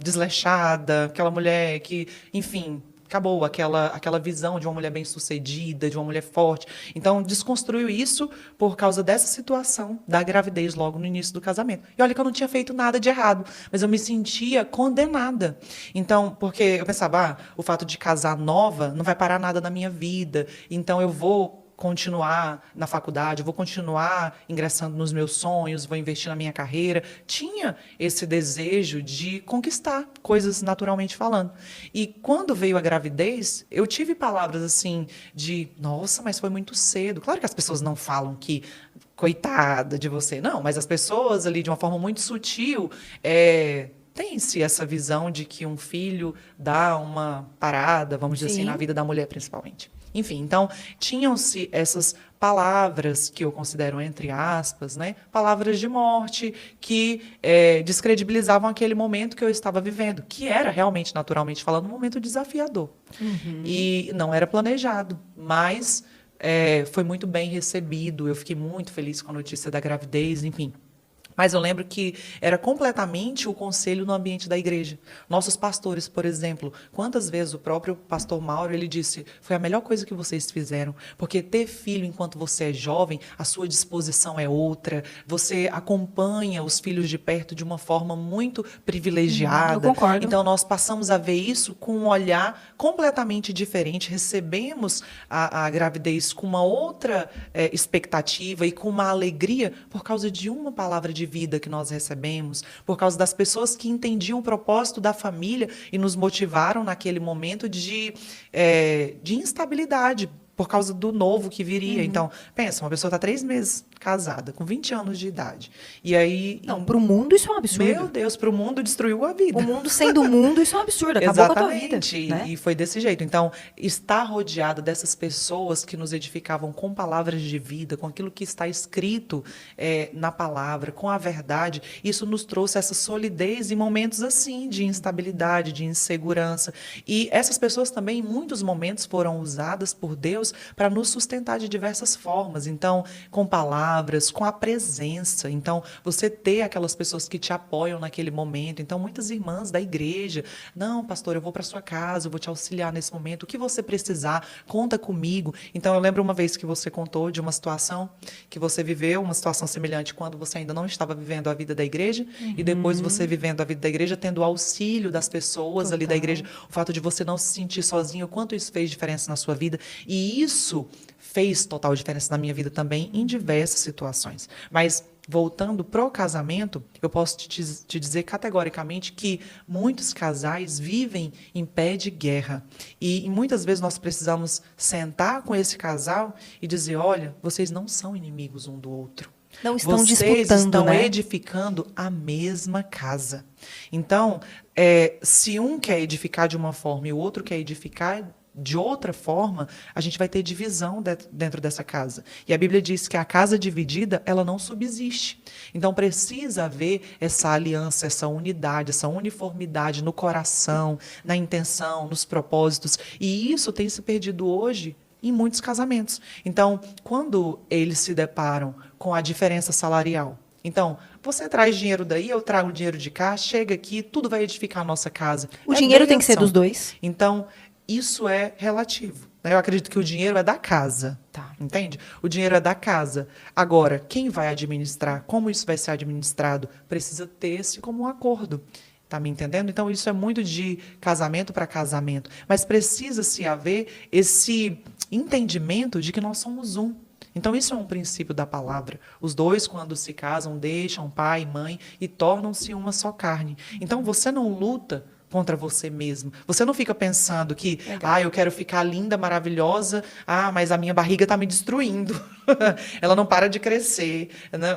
desleixada, aquela mulher que, enfim, acabou aquela visão de uma mulher bem-sucedida, de uma mulher forte. Então, desconstruiu isso por causa dessa situação da gravidez logo no início do casamento. E olha que eu não tinha feito nada de errado, mas eu me sentia condenada. Então, porque eu pensava, o fato de casar nova não vai parar nada na minha vida, então eu vou continuar na faculdade, vou continuar ingressando nos meus sonhos, vou investir na minha carreira. Tinha esse desejo de conquistar coisas naturalmente falando. E quando veio a gravidez, eu tive palavras assim de, nossa, mas foi muito cedo. Claro que as pessoas não falam que coitada de você, não, mas as pessoas ali de uma forma muito sutil tem-se essa visão de que um filho dá uma parada, vamos dizer assim, na vida da mulher principalmente. Enfim, então, tinham-se essas palavras que eu considero, entre aspas, né, palavras de morte que descredibilizavam aquele momento que eu estava vivendo, que era realmente, naturalmente falando, um momento desafiador. E não era planejado, mas foi muito bem recebido. Eu fiquei muito feliz com a notícia da gravidez, enfim. Mas eu lembro que era completamente o conselho no ambiente da igreja. Nossos pastores, por exemplo, quantas vezes o próprio pastor Mauro, ele disse, foi a melhor coisa que vocês fizeram, porque ter filho enquanto você é jovem, a sua disposição é outra, você acompanha os filhos de perto de uma forma muito privilegiada. Eu concordo. Então, nós passamos a ver isso com um olhar completamente diferente, recebemos a gravidez com uma outra expectativa e com uma alegria por causa de uma palavra de vida que nós recebemos, por causa das pessoas que entendiam o propósito da família e nos motivaram naquele momento de instabilidade, por causa do novo que viria. Então, pensa, uma pessoa está 3 meses casada, com 20 anos de idade. E aí... Não, para o mundo isso é um absurdo. Meu Deus, para o mundo destruiu a vida. O mundo sendo o mundo, isso é um absurdo. Acabou com a tua vida. Exatamente. Né? E foi desse jeito. Então, estar rodeado dessas pessoas que nos edificavam com palavras de vida, com aquilo que está escrito na palavra, com a verdade, isso nos trouxe essa solidez em momentos assim, de instabilidade, de insegurança. E essas pessoas também, em muitos momentos, foram usadas por Deus para nos sustentar de diversas formas. Então, com palavras, com a presença. Então, você ter aquelas pessoas que te apoiam naquele momento. Então, muitas irmãs da igreja, não, pastor, eu vou para sua casa, eu vou te auxiliar nesse momento. O que você precisar, conta comigo. Então, eu lembro uma vez que você contou de uma situação que você viveu, uma situação semelhante quando você ainda não estava vivendo a vida da igreja, e depois você vivendo a vida da igreja, tendo o auxílio das pessoas ali da igreja, o fato de você não se sentir sozinho, o quanto isso fez diferença na sua vida. E isso fez total diferença na minha vida também, em diversas situações. Mas, voltando pro casamento, eu posso te dizer categoricamente que muitos casais vivem em pé de guerra. E muitas vezes nós precisamos sentar com esse casal e dizer, olha, vocês não são inimigos um do outro. Não estão Vocês disputando, estão né? edificando a mesma casa. Então, se um quer edificar de uma forma e o outro quer edificar de outra forma, a gente vai ter divisão dentro dessa casa. E a Bíblia diz que a casa dividida, ela não subsiste. Então, precisa haver essa aliança, essa unidade, essa uniformidade no coração, na intenção, nos propósitos. E isso tem se perdido hoje em muitos casamentos. Então, quando eles se deparam com a diferença salarial, então, você traz dinheiro daí, eu trago dinheiro de cá, chega aqui, tudo vai edificar a nossa casa. O dinheiro tem que ser bênção. dos dois. Então, isso é relativo. Né? Eu acredito que o dinheiro é da casa. Tá. Entende? O dinheiro é da casa. Agora, quem vai administrar, como isso vai ser administrado, precisa ter esse como um acordo. Tá me entendendo? Então, isso é muito de casamento para casamento. Mas precisa-se haver esse entendimento de que nós somos um. Então, isso é um princípio da palavra. Os dois, quando se casam, deixam pai e mãe e tornam-se uma só carne. Então, você não luta contra você mesmo. Você não fica pensando que, eu quero ficar linda, maravilhosa, mas a minha barriga está me destruindo. Ela não para de crescer.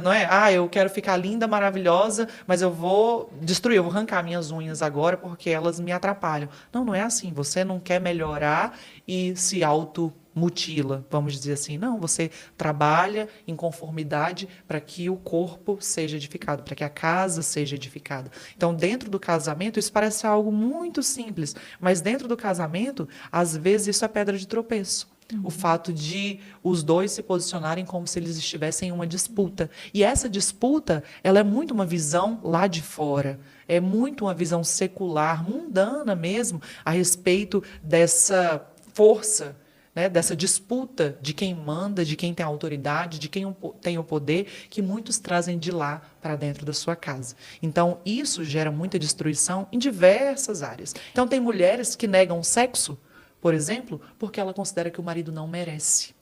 Não é? Eu quero ficar linda, maravilhosa, mas eu vou destruir, eu vou arrancar minhas unhas agora porque elas me atrapalham. Não, não é assim. Você não quer melhorar e se automutila, vamos dizer assim. Não, você trabalha em conformidade para que o corpo seja edificado, para que a casa seja edificada. Então, dentro do casamento, isso parece algo muito simples, mas dentro do casamento, às vezes isso é pedra de tropeço. O fato de os dois se posicionarem como se eles estivessem em uma disputa. E essa disputa, ela é muito uma visão lá de fora. É muito uma visão secular, mundana mesmo, a respeito dessa força, né, dessa disputa de quem manda, de quem tem autoridade, de quem tem o poder, que muitos trazem de lá para dentro da sua casa. Então, isso gera muita destruição em diversas áreas. Então, tem mulheres que negam sexo, por exemplo, porque ela considera que o marido não merece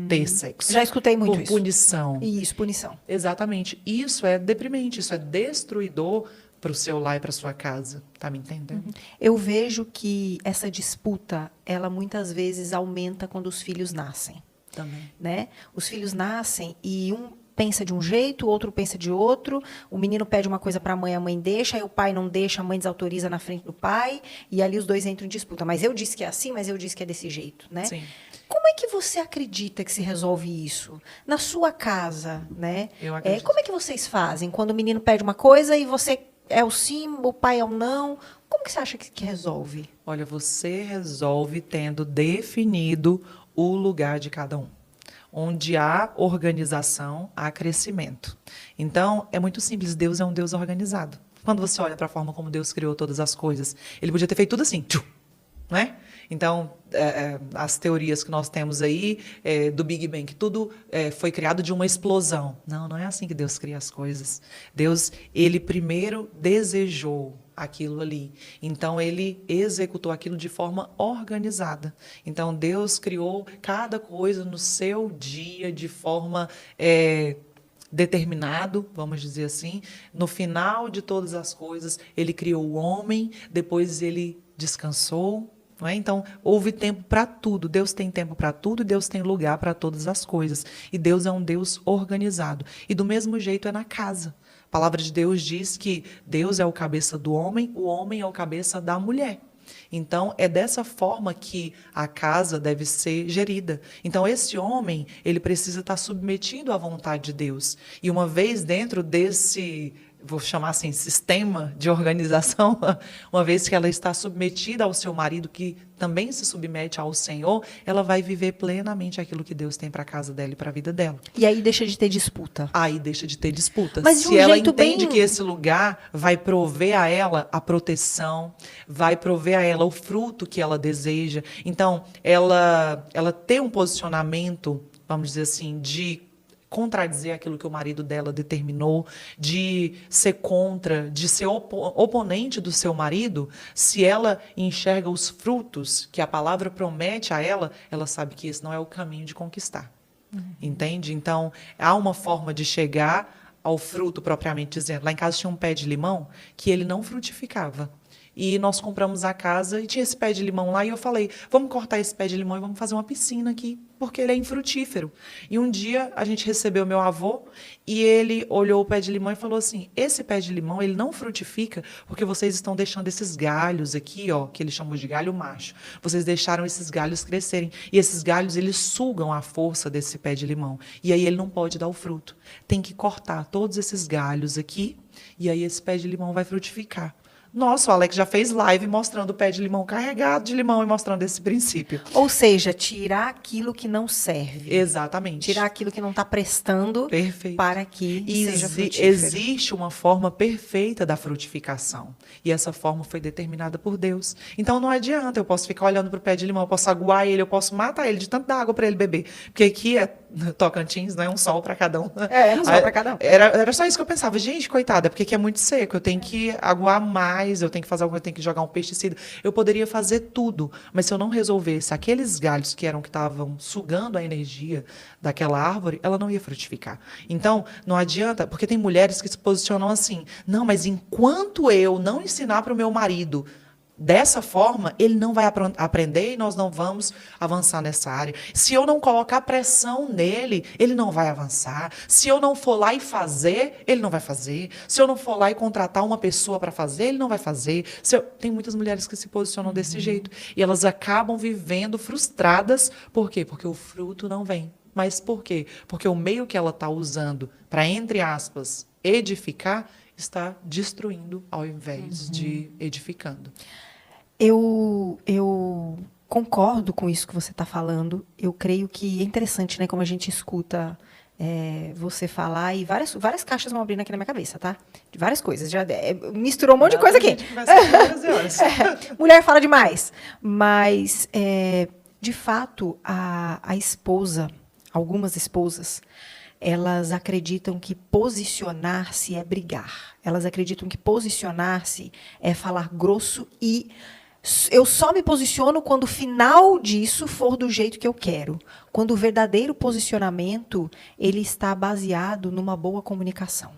ter sexo. Já escutei muito isso. Por punição. Isso, punição. Exatamente. Isso é deprimente, isso é destruidor para o seu lar e para sua casa. Tá me entendendo? Eu vejo que essa disputa, ela muitas vezes aumenta quando os filhos nascem. Também. Né? Os filhos nascem e um pensa de um jeito, o outro pensa de outro. O menino pede uma coisa para a mãe deixa, aí o pai não deixa, a mãe desautoriza na frente do pai, e ali os dois entram em disputa. Mas eu disse que é assim, mas eu disse que é desse jeito, né? Sim. Como é que você acredita que se resolve isso? Na sua casa, né? Eu acredito. Como é que vocês fazem quando o menino pede uma coisa e você é o sim, o pai é o não? Como que você acha que resolve? Olha, você resolve tendo definido o lugar de cada um. Onde há organização, há crescimento. Então, é muito simples, Deus é um Deus organizado. Quando você olha para a forma como Deus criou todas as coisas, ele podia ter feito tudo assim, não é? Então, as teorias que nós temos aí do Big Bang, que tudo foi criado de uma explosão. Não, não é assim que Deus cria as coisas. Deus, ele primeiro desejou aquilo ali. Então, ele executou aquilo de forma organizada. Então, Deus criou cada coisa no seu dia de forma determinado, vamos dizer assim. No final de todas as coisas, ele criou o homem, depois ele descansou. Não é? Então, houve tempo para tudo. Deus tem tempo para tudo e Deus tem lugar para todas as coisas. E Deus é um Deus organizado. E do mesmo jeito é na casa. A palavra de Deus diz que Deus é o cabeça do homem, o homem é o cabeça da mulher. Então, é dessa forma que a casa deve ser gerida. Então, esse homem, ele precisa estar submetido à vontade de Deus. E uma vez dentro desse, vou chamar assim, sistema de organização, uma vez que ela está submetida ao seu marido, que também se submete ao Senhor, ela vai viver plenamente aquilo que Deus tem para a casa dela e para a vida dela. E aí deixa de ter disputa. Aí deixa de ter disputa. Mas de um se ela jeito entende bem... que esse lugar vai prover a ela a proteção, vai prover a ela o fruto que ela deseja. Então, ela ter um posicionamento, vamos dizer assim, de contradizer aquilo que o marido dela determinou, de ser contra, de ser oponente do seu marido, se ela enxerga os frutos que a palavra promete a ela, ela sabe que esse não é o caminho de conquistar. Entende? Então, há uma forma de chegar ao fruto propriamente dizendo. Lá em casa tinha um pé de limão que ele não frutificava. E nós compramos a casa e tinha esse pé de limão lá e eu falei, vamos cortar esse pé de limão e vamos fazer uma piscina aqui, porque ele é infrutífero. E um dia a gente recebeu meu avô e ele olhou o pé de limão e falou assim, esse pé de limão ele não frutifica porque vocês estão deixando esses galhos aqui, ó, que ele chamou de galho macho. Vocês deixaram esses galhos crescerem e esses galhos eles sugam a força desse pé de limão. E aí ele não pode dar o fruto. Tem que cortar todos esses galhos aqui e aí esse pé de limão vai frutificar. Nossa, o Alex já fez live mostrando o pé de limão carregado de limão e mostrando esse princípio. Ou seja, tirar aquilo que não serve. Exatamente. Tirar aquilo que não está prestando. Perfeito. Para que seja frutífero. Existe uma forma perfeita da frutificação. E essa forma foi determinada por Deus. Então não adianta, eu posso ficar olhando para o pé de limão, eu posso aguar ele, eu posso matar ele de tanta água para ele beber. Porque aqui é Tocantins, não é um sol para cada um. É um sol para cada um. Era só isso que eu pensava. Gente, coitada, porque aqui é muito seco, eu tenho que aguar mais, eu tenho que fazer alguma coisa, eu tenho que jogar um pesticida. Eu poderia fazer tudo, mas se eu não resolvesse aqueles galhos que estavam sugando a energia daquela árvore, ela não ia frutificar. Então, não adianta, porque tem mulheres que se posicionam assim, não, mas enquanto eu não ensinar para o meu marido dessa forma, ele não vai aprender e nós não vamos avançar nessa área. Se eu não colocar pressão nele, ele não vai avançar. Se eu não for lá e fazer, ele não vai fazer. Se eu não for lá e contratar uma pessoa para fazer, ele não vai fazer. Tem muitas mulheres que se posicionam desse jeito. E elas acabam vivendo frustradas. Por quê? Porque o fruto não vem. Mas por quê? Porque o meio que ela está usando para, entre aspas, edificar, está destruindo ao invés de edificando. Eu concordo com isso que você está falando. Eu creio que é interessante, né, como a gente escuta você falar, e várias caixas vão abrindo aqui na minha cabeça, tá? De várias coisas. Já misturou um monte de coisa aqui. Mulher fala demais. Mas, de fato, a esposa, algumas esposas, elas acreditam que posicionar-se é brigar. Elas acreditam que posicionar-se é falar grosso e eu só me posiciono quando o final disso for do jeito que eu quero. Quando o verdadeiro posicionamento ele está baseado numa boa comunicação.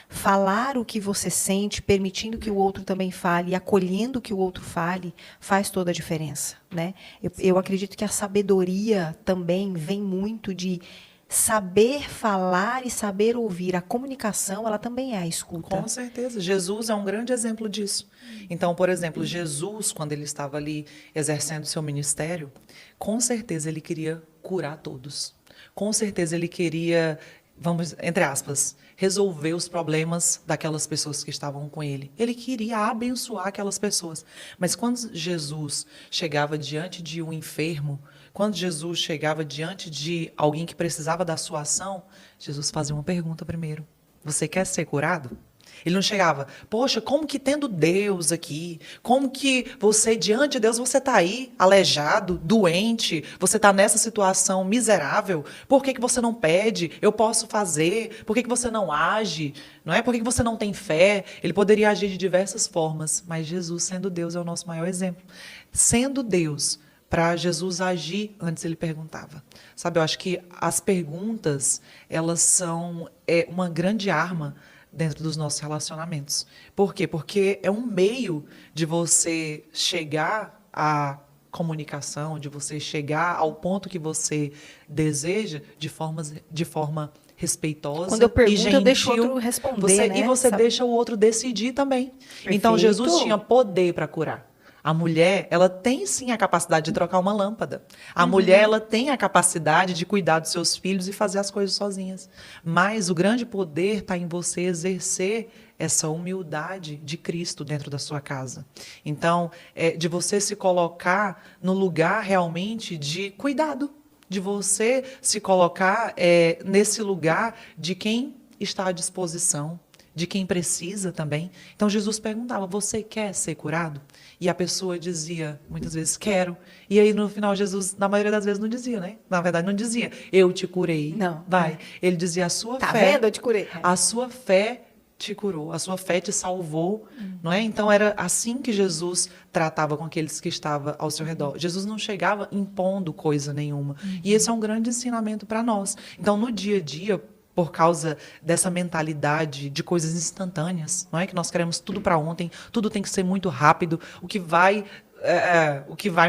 Falar o que você sente, permitindo que o outro também fale, e acolhendo que o outro fale, faz toda a diferença, né? Eu acredito que a sabedoria também vem muito de saber falar e saber ouvir. A comunicação, ela também é a escuta. Com certeza. Jesus é um grande exemplo disso. Então, por exemplo, Jesus, quando ele estava ali exercendo seu ministério, com certeza ele queria curar todos. Com certeza ele queria, vamos, entre aspas, resolver os problemas daquelas pessoas que estavam com ele. Ele queria abençoar aquelas pessoas. Mas quando Jesus chegava diante de um enfermo, quando Jesus chegava diante de alguém que precisava da sua ação, Jesus fazia uma pergunta primeiro. Você quer ser curado? Ele não chegava, poxa, como que tendo Deus aqui, como que você, diante de Deus, você está aí, aleijado, doente, você está nessa situação miserável, por que você não pede? Eu posso fazer, por que você não age? Não é? Por que você não tem fé? Ele poderia agir de diversas formas, mas Jesus, sendo Deus, é o nosso maior exemplo. Sendo Deus, para Jesus agir antes ele perguntava. Sabe, eu acho que as perguntas, elas são uma grande arma dentro dos nossos relacionamentos. Por quê? Porque é um meio de você chegar à comunicação, de você chegar ao ponto que você deseja de forma respeitosa. Quando eu pergunto, e gentil, eu deixo o outro responder, né? E você Sabe? deixa o outro decidir também. Perfeito. Então, Jesus tinha poder para curar. A mulher, ela tem sim a capacidade de trocar uma lâmpada. A mulher, ela tem a capacidade de cuidar dos seus filhos e fazer as coisas sozinhas. Mas o grande poder está em você exercer essa humildade de Cristo dentro da sua casa. Então, de você se colocar no lugar realmente de cuidado, de você se colocar nesse lugar de quem está à disposição, de quem precisa também. Então, Jesus perguntava, você quer ser curado? E a pessoa dizia, muitas vezes, quero. E aí, no final, Jesus, na maioria das vezes, não dizia, né? Na verdade, não dizia, eu te curei. Não. Vai. Ele dizia, a sua Tá fé... vendo? Eu te curei. A sua fé te curou, a sua fé te salvou, não é? Então, era assim que Jesus tratava com aqueles que estavam ao seu redor. Jesus não chegava impondo coisa nenhuma. E esse é um grande ensinamento para nós. Então, no dia a dia, por causa dessa mentalidade de coisas instantâneas, não é? Que nós queremos tudo para ontem, tudo tem que ser muito rápido, o que vai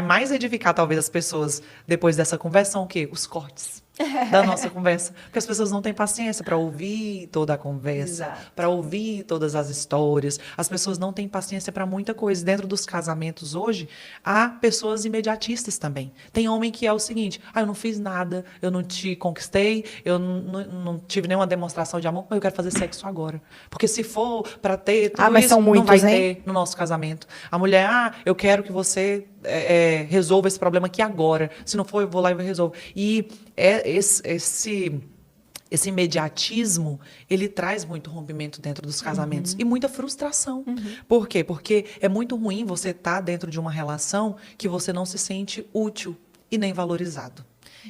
mais edificar talvez as pessoas depois dessa conversa são o quê? Os cortes da nossa conversa. Porque as pessoas não têm paciência para ouvir toda a conversa, para ouvir todas as histórias. As pessoas não têm paciência para muita coisa. Dentro dos casamentos hoje, há pessoas imediatistas também. Tem homem que é o seguinte, eu não fiz nada, eu não te conquistei, eu não tive nenhuma demonstração de amor, mas eu quero fazer sexo agora. Porque se for para ter tudo mas isso, são muitos, não vai hein? ter no nosso casamento. A mulher, eu quero que você resolva esse problema aqui agora. Se não for, eu vou lá e resolvo. E esse imediatismo, ele traz muito rompimento dentro dos casamentos e muita frustração. Por quê? Porque é muito ruim você estar dentro de uma relação que você não se sente útil e nem valorizado.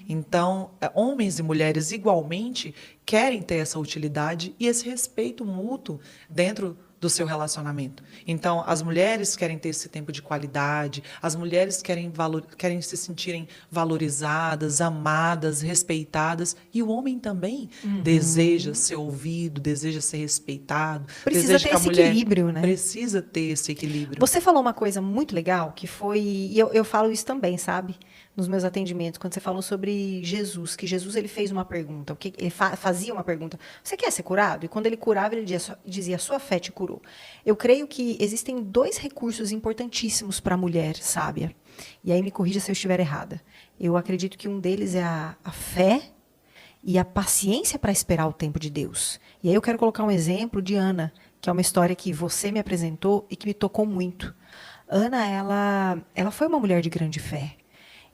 Então, homens e mulheres igualmente querem ter essa utilidade e esse respeito mútuo dentro do seu relacionamento. Então, as mulheres querem ter esse tempo de qualidade, as mulheres querem se sentirem valorizadas, amadas, respeitadas, e o homem também deseja ser ouvido, deseja ser respeitado. Precisa deseja ter que a esse mulher equilíbrio, né? Precisa ter esse equilíbrio. Você falou uma coisa muito legal, que foi... E eu falo isso também, sabe? Nos meus atendimentos, quando você falou sobre Jesus, que Jesus ele fez uma pergunta, ele fazia uma pergunta, você quer ser curado? E quando ele curava, ele dizia, a sua fé te curou. Eu creio que existem 2 recursos importantíssimos para a mulher sábia, e aí me corrija se eu estiver errada. Eu acredito que um deles é a fé e a paciência para esperar o tempo de Deus. E aí eu quero colocar um exemplo de Ana, que é uma história que você me apresentou e que me tocou muito. Ana, ela foi uma mulher de grande fé.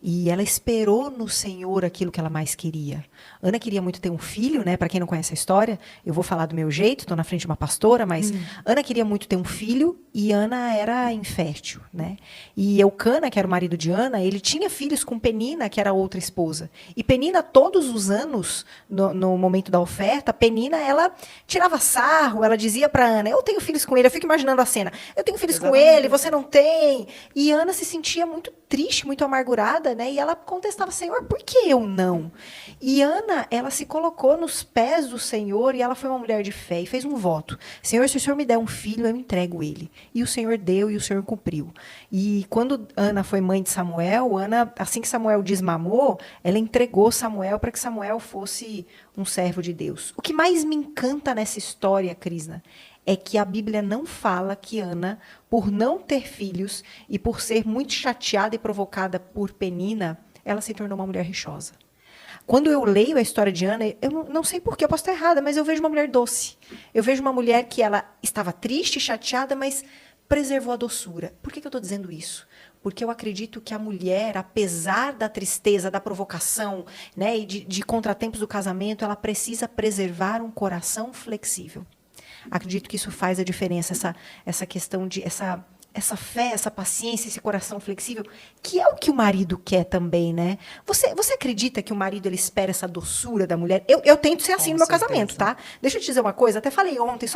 E ela esperou no Senhor aquilo que ela mais queria. Ana queria muito ter um filho, né? Para quem não conhece a história, eu vou falar do meu jeito, estou na frente de uma pastora, mas Ana queria muito ter um filho e Ana era infértil, né? E Eucana, que era o marido de Ana, ele tinha filhos com Penina, que era outra esposa. E Penina, todos os anos, no momento da oferta, Penina, ela tirava sarro, ela dizia para Ana, eu tenho filhos com ele, eu fico imaginando a cena, eu tenho filhos com ele, você não tem. E Ana se sentia muito triste, muito amargurada, né? E ela contestava, Senhor, por que eu não? E Ana, ela se colocou nos pés do Senhor e ela foi uma mulher de fé e fez um voto. Senhor, se o Senhor me der um filho, eu entrego ele. E o Senhor deu e o Senhor cumpriu. E quando Ana foi mãe de Samuel, Ana, assim que Samuel desmamou, ela entregou Samuel para que Samuel fosse um servo de Deus. O que mais me encanta nessa história, Crisna, é que a Bíblia não fala que Ana, por não ter filhos e por ser muito chateada e provocada por Penina, ela se tornou uma mulher rixosa. Quando eu leio a história de Ana, eu não sei porquê, eu posso estar errada, mas eu vejo uma mulher doce. Eu vejo uma mulher que ela estava triste, chateada, mas preservou a doçura. Por que eu estou dizendo isso? Porque eu acredito que a mulher, apesar da tristeza, da provocação, né, e de contratempos do casamento, ela precisa preservar um coração flexível. Acredito que isso faz a diferença, essa questão de essa essa fé, essa paciência, esse coração flexível, que é o que o marido quer também, né? Você acredita que o marido ele espera essa doçura da mulher? Eu tento ser assim Com no meu certeza. casamento, tá? Deixa eu te dizer uma coisa, até falei ontem,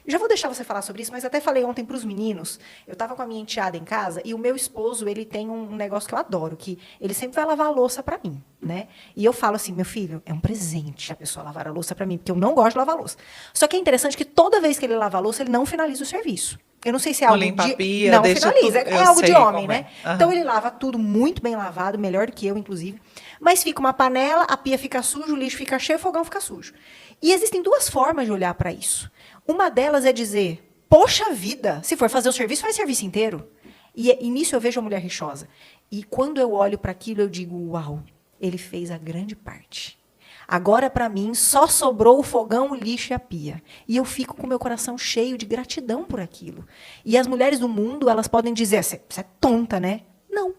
já vou deixar você falar sobre isso, mas até falei ontem pros meninos. Eu tava com a minha enteada em casa e o meu esposo, ele tem um negócio que eu adoro, que ele sempre vai lavar a louça pra mim, né? E eu falo assim, meu filho, é um presente a pessoa lavar a louça pra mim, porque eu não gosto de lavar a louça. Só que é interessante que toda vez que ele lava a louça, ele não finaliza o serviço. Eu não sei se é Não algo limpa de... a pia, não deixa finaliza, tudo- é eu algo de sei homem, como é. né? Aham. Então ele lava tudo muito bem lavado, melhor do que eu, inclusive. Mas fica uma panela, a pia fica suja, o lixo fica cheio, o fogão fica sujo. E existem duas formas de olhar para isso. Uma delas é dizer, poxa vida, se for fazer o serviço, faz o serviço inteiro. E nisso eu vejo a mulher rixosa. E quando eu olho para aquilo, eu digo, uau, ele fez a grande parte. Agora, para mim, só sobrou o fogão, o lixo e a pia. E eu fico com meu coração cheio de gratidão por aquilo. E as mulheres do mundo, elas podem dizer, você é tonta, né? Não.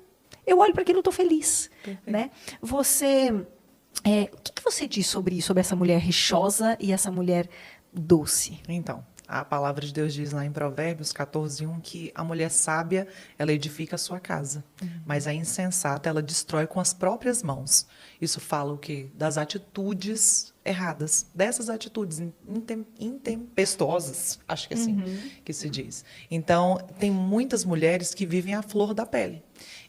Eu olho para aquilo e estou feliz. Né? Você, o que você diz sobre isso, sobre essa mulher rixosa e essa mulher doce? Então, a palavra de Deus diz lá em Provérbios 14:1 que a mulher sábia, ela edifica a sua casa, mas a insensata, ela destrói com as próprias mãos. Isso fala o quê? Das atitudes erradas, dessas atitudes intempestuosas, acho que é assim que se diz. Então, tem muitas mulheres que vivem à flor da pele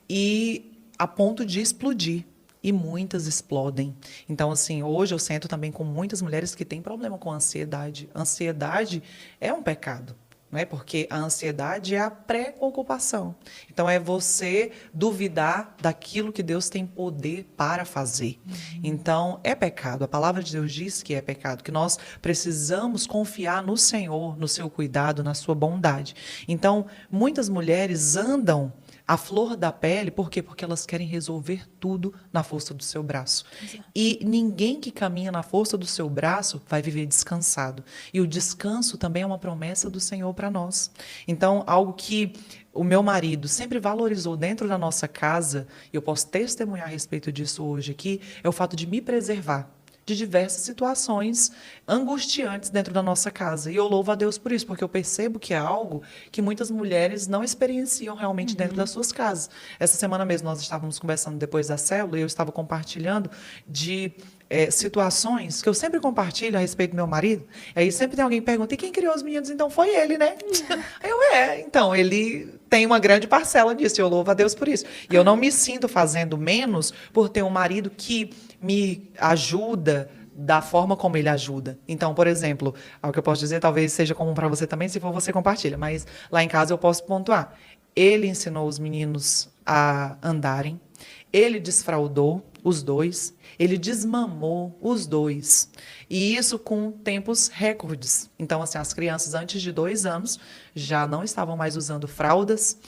e a ponto de explodir. E muitas explodem. Então, assim, hoje eu sento também com muitas mulheres que têm problema com ansiedade. Ansiedade é um pecado, não é? Porque a ansiedade é a pré-ocupação. Então, é você duvidar daquilo que Deus tem poder para fazer. Então, é pecado. A palavra de Deus diz que é pecado, que nós precisamos confiar no Senhor, no seu cuidado, na sua bondade. Então, muitas mulheres andam a flor da pele, por quê? Porque elas querem resolver tudo na força do seu braço. Exato. E ninguém que caminha na força do seu braço vai viver descansado. E o descanso também é uma promessa do Senhor para nós. Então, algo que o meu marido sempre valorizou dentro da nossa casa, e eu posso testemunhar a respeito disso hoje aqui, é o fato de me preservar de diversas situações angustiantes dentro da nossa casa. E eu louvo a Deus por isso, porque eu percebo que é algo que muitas mulheres não experienciam realmente dentro das suas casas. Essa semana mesmo nós estávamos conversando depois da célula e eu estava compartilhando de situações que eu sempre compartilho a respeito do meu marido. Aí sempre tem alguém que pergunta, e quem criou os meninos? Então foi ele, né? Então ele tem uma grande parcela disso, eu louvo a Deus por isso. E eu não me sinto fazendo menos por ter um marido que me ajuda da forma como ele ajuda. Então, por exemplo, algo que eu posso dizer, talvez seja comum para você também, se for você compartilha, mas lá em casa eu posso pontuar. Ele ensinou os meninos a andarem, ele desfraldou os dois, ele desmamou os dois. E isso com tempos recordes. Então, assim, as crianças antes de 2 anos já não estavam mais usando fraldas,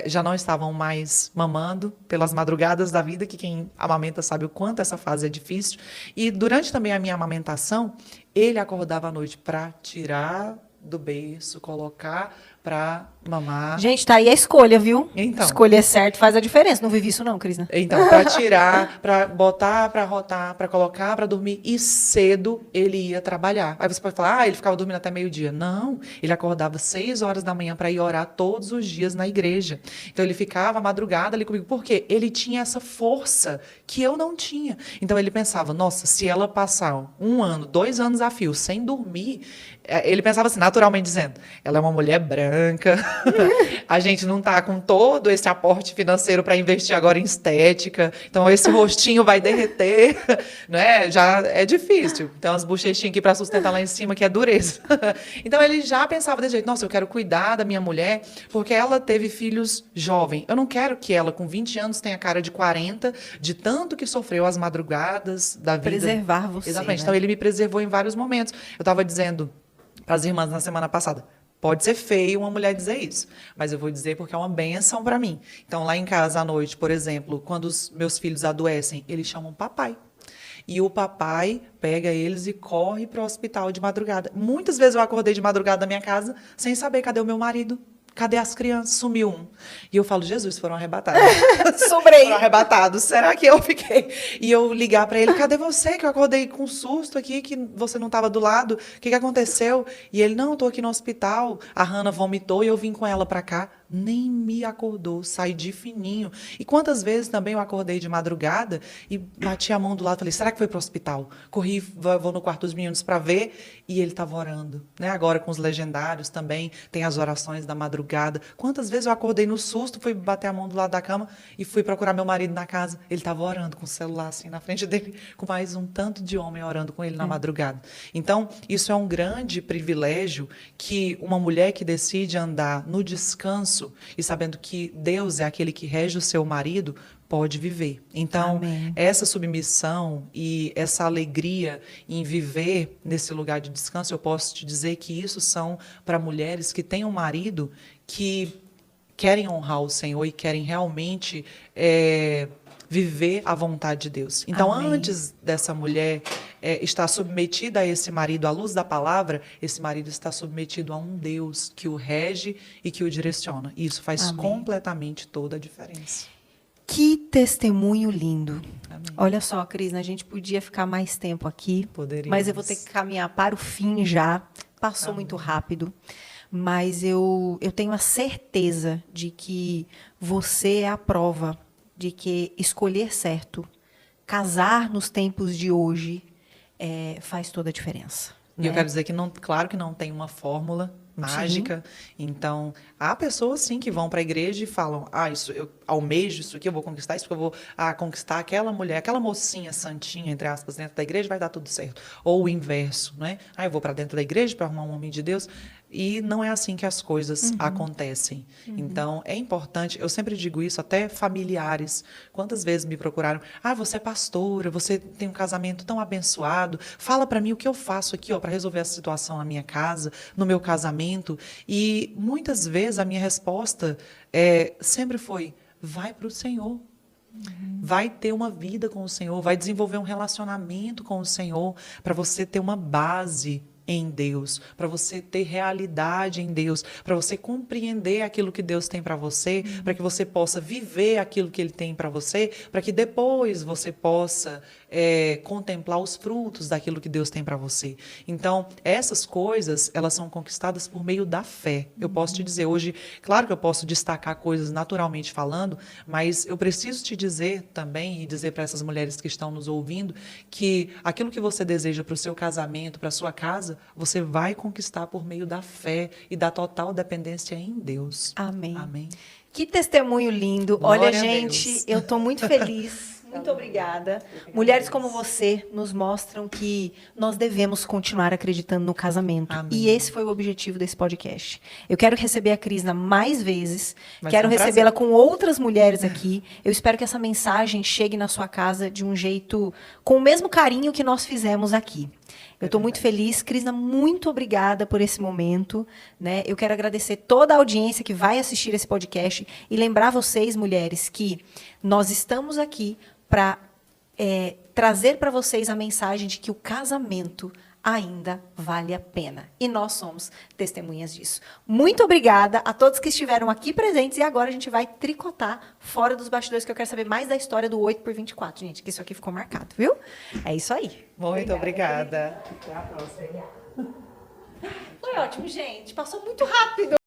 já não estavam mais mamando pelas madrugadas da vida, que quem amamenta sabe o quanto essa fase é difícil. E durante também a minha amamentação, ele acordava à noite para tirar do berço, colocar para mamar. Gente, tá aí a escolha, viu? Então. Escolher certo faz a diferença. Não vivi isso não, Cris, né? Então, para tirar, para botar, para rotar, para colocar, para dormir. E cedo ele ia trabalhar. Aí você pode falar, ele ficava dormindo até meio-dia. Não, ele acordava 6 horas da manhã para ir orar todos os dias na igreja. Então, ele ficava à madrugada ali comigo. Por quê? Ele tinha essa força que eu não tinha. Então, ele pensava, nossa, se ela passar 1 ano, 2 anos a fio sem dormir, ele pensava assim, naturalmente dizendo, ela é uma mulher branca, a gente não está com todo esse aporte financeiro para investir agora em estética, então esse rostinho vai derreter, né? Já é difícil. Então as bochechinhas aqui para sustentar lá em cima, que é dureza. Então ele já pensava desse jeito, nossa, eu quero cuidar da minha mulher, porque ela teve filhos jovem. Eu não quero que ela, com 20 anos, tenha cara de 40, de tanto que sofreu as madrugadas da vida. Preservar você. Exatamente. Né? Então ele me preservou em vários momentos. Eu estava dizendo para as irmãs na semana passada, pode ser feio uma mulher dizer isso, mas eu vou dizer porque é uma bênção para mim. Então, lá em casa, à noite, por exemplo, quando os meus filhos adoecem, eles chamam papai. E o papai pega eles e corre para o hospital de madrugada. Muitas vezes eu acordei de madrugada na minha casa sem saber cadê o meu marido. Cadê as crianças? Sumiu um. E eu falo, Jesus, foram arrebatados. Sobrei. Foram arrebatados. Será que eu fiquei? E eu ligar para ele, cadê você? Que eu acordei com um susto aqui, que você não estava do lado. O que aconteceu? E ele, não, estou aqui no hospital. A Hannah vomitou e eu vim com ela para cá. nem me acordou, saí de fininho. E quantas vezes também eu acordei de madrugada e bati a mão do lado, falei, será que foi para o hospital? Corri, vou no quarto dos meninos para ver, e ele estava orando. Né? Agora com os legendários também, tem as orações da madrugada. Quantas vezes eu acordei no susto, fui bater a mão do lado da cama e fui procurar meu marido na casa. Ele estava orando com o celular assim na frente dele, com mais um tanto de homem orando com ele na madrugada. Então, isso é um grande privilégio que uma mulher que decide andar no descanso e sabendo que Deus é aquele que rege o seu marido, pode viver. Então, Amém. essa submissão e essa alegria em viver nesse lugar de descanso, eu posso te dizer que isso são para mulheres que têm um marido que querem honrar o Senhor e querem realmente viver a vontade de Deus. Então, Amém. antes dessa mulher estar submetida a esse marido, à luz da palavra, esse marido está submetido a um Deus que o rege e que o direciona. E isso faz Amém. completamente toda a diferença. Que testemunho lindo. Amém. Olha só, Cris, a gente podia ficar mais tempo aqui, Poderíamos. mas eu vou ter que caminhar para o fim já. Passou Amém. muito rápido, mas eu tenho a certeza de que você é a prova de que escolher certo, casar nos tempos de hoje, faz toda a diferença. E eu quero dizer que, claro que não tem uma fórmula mágica. Então, há pessoas, sim, que vão para a igreja e falam, eu almejo isso aqui, eu vou conquistar isso, porque eu vou conquistar aquela mulher, aquela mocinha santinha, entre aspas, dentro da igreja, vai dar tudo certo. Ou o inverso, né? Eu vou para dentro da igreja para arrumar um homem de Deus. E não é assim que as coisas acontecem. Então, é importante, eu sempre digo isso, até familiares. Quantas vezes me procuraram, você é pastora, você tem um casamento tão abençoado, fala para mim o que eu faço aqui para resolver essa situação na minha casa, no meu casamento. E muitas vezes a minha resposta sempre foi, vai para o Senhor. Vai ter uma vida com o Senhor, vai desenvolver um relacionamento com o Senhor, para você ter uma base em Deus, para você ter realidade em Deus, para você compreender aquilo que Deus tem para você, para que você possa viver aquilo que Ele tem para você, para que depois você possa contemplar os frutos daquilo que Deus tem para você. Então, essas coisas, elas são conquistadas por meio da fé. Eu posso te dizer hoje, claro que eu posso destacar coisas naturalmente falando, mas eu preciso te dizer também, e dizer para essas mulheres que estão nos ouvindo, que aquilo que você deseja para o seu casamento, para a sua casa, você vai conquistar por meio da fé e da total dependência em Deus. Amém. Amém. Que testemunho lindo. Glória Olha, a gente, Deus. eu estou muito feliz. Muito obrigada. Mulheres como você nos mostram que nós devemos continuar acreditando no casamento. Amém. E esse foi o objetivo desse podcast. Eu quero receber a Crisna mais vezes. Vai Quero ser um recebê-la prazer. com outras mulheres aqui. Eu espero que essa mensagem chegue na sua casa de um jeito, com o mesmo carinho que nós fizemos aqui. Eu estou muito feliz. Crisna, muito obrigada por esse momento. Né? Eu quero agradecer toda a audiência que vai assistir esse podcast e lembrar vocês, mulheres, que nós estamos aqui para trazer para vocês a mensagem de que o casamento ainda vale a pena. E nós somos testemunhas disso. Muito obrigada a todos que estiveram aqui presentes. E agora a gente vai tricotar fora dos bastidores, que eu quero saber mais da história do 8x24, gente, que isso aqui ficou marcado, viu? É isso aí. Muito obrigada. Foi ótimo, gente. Passou muito rápido.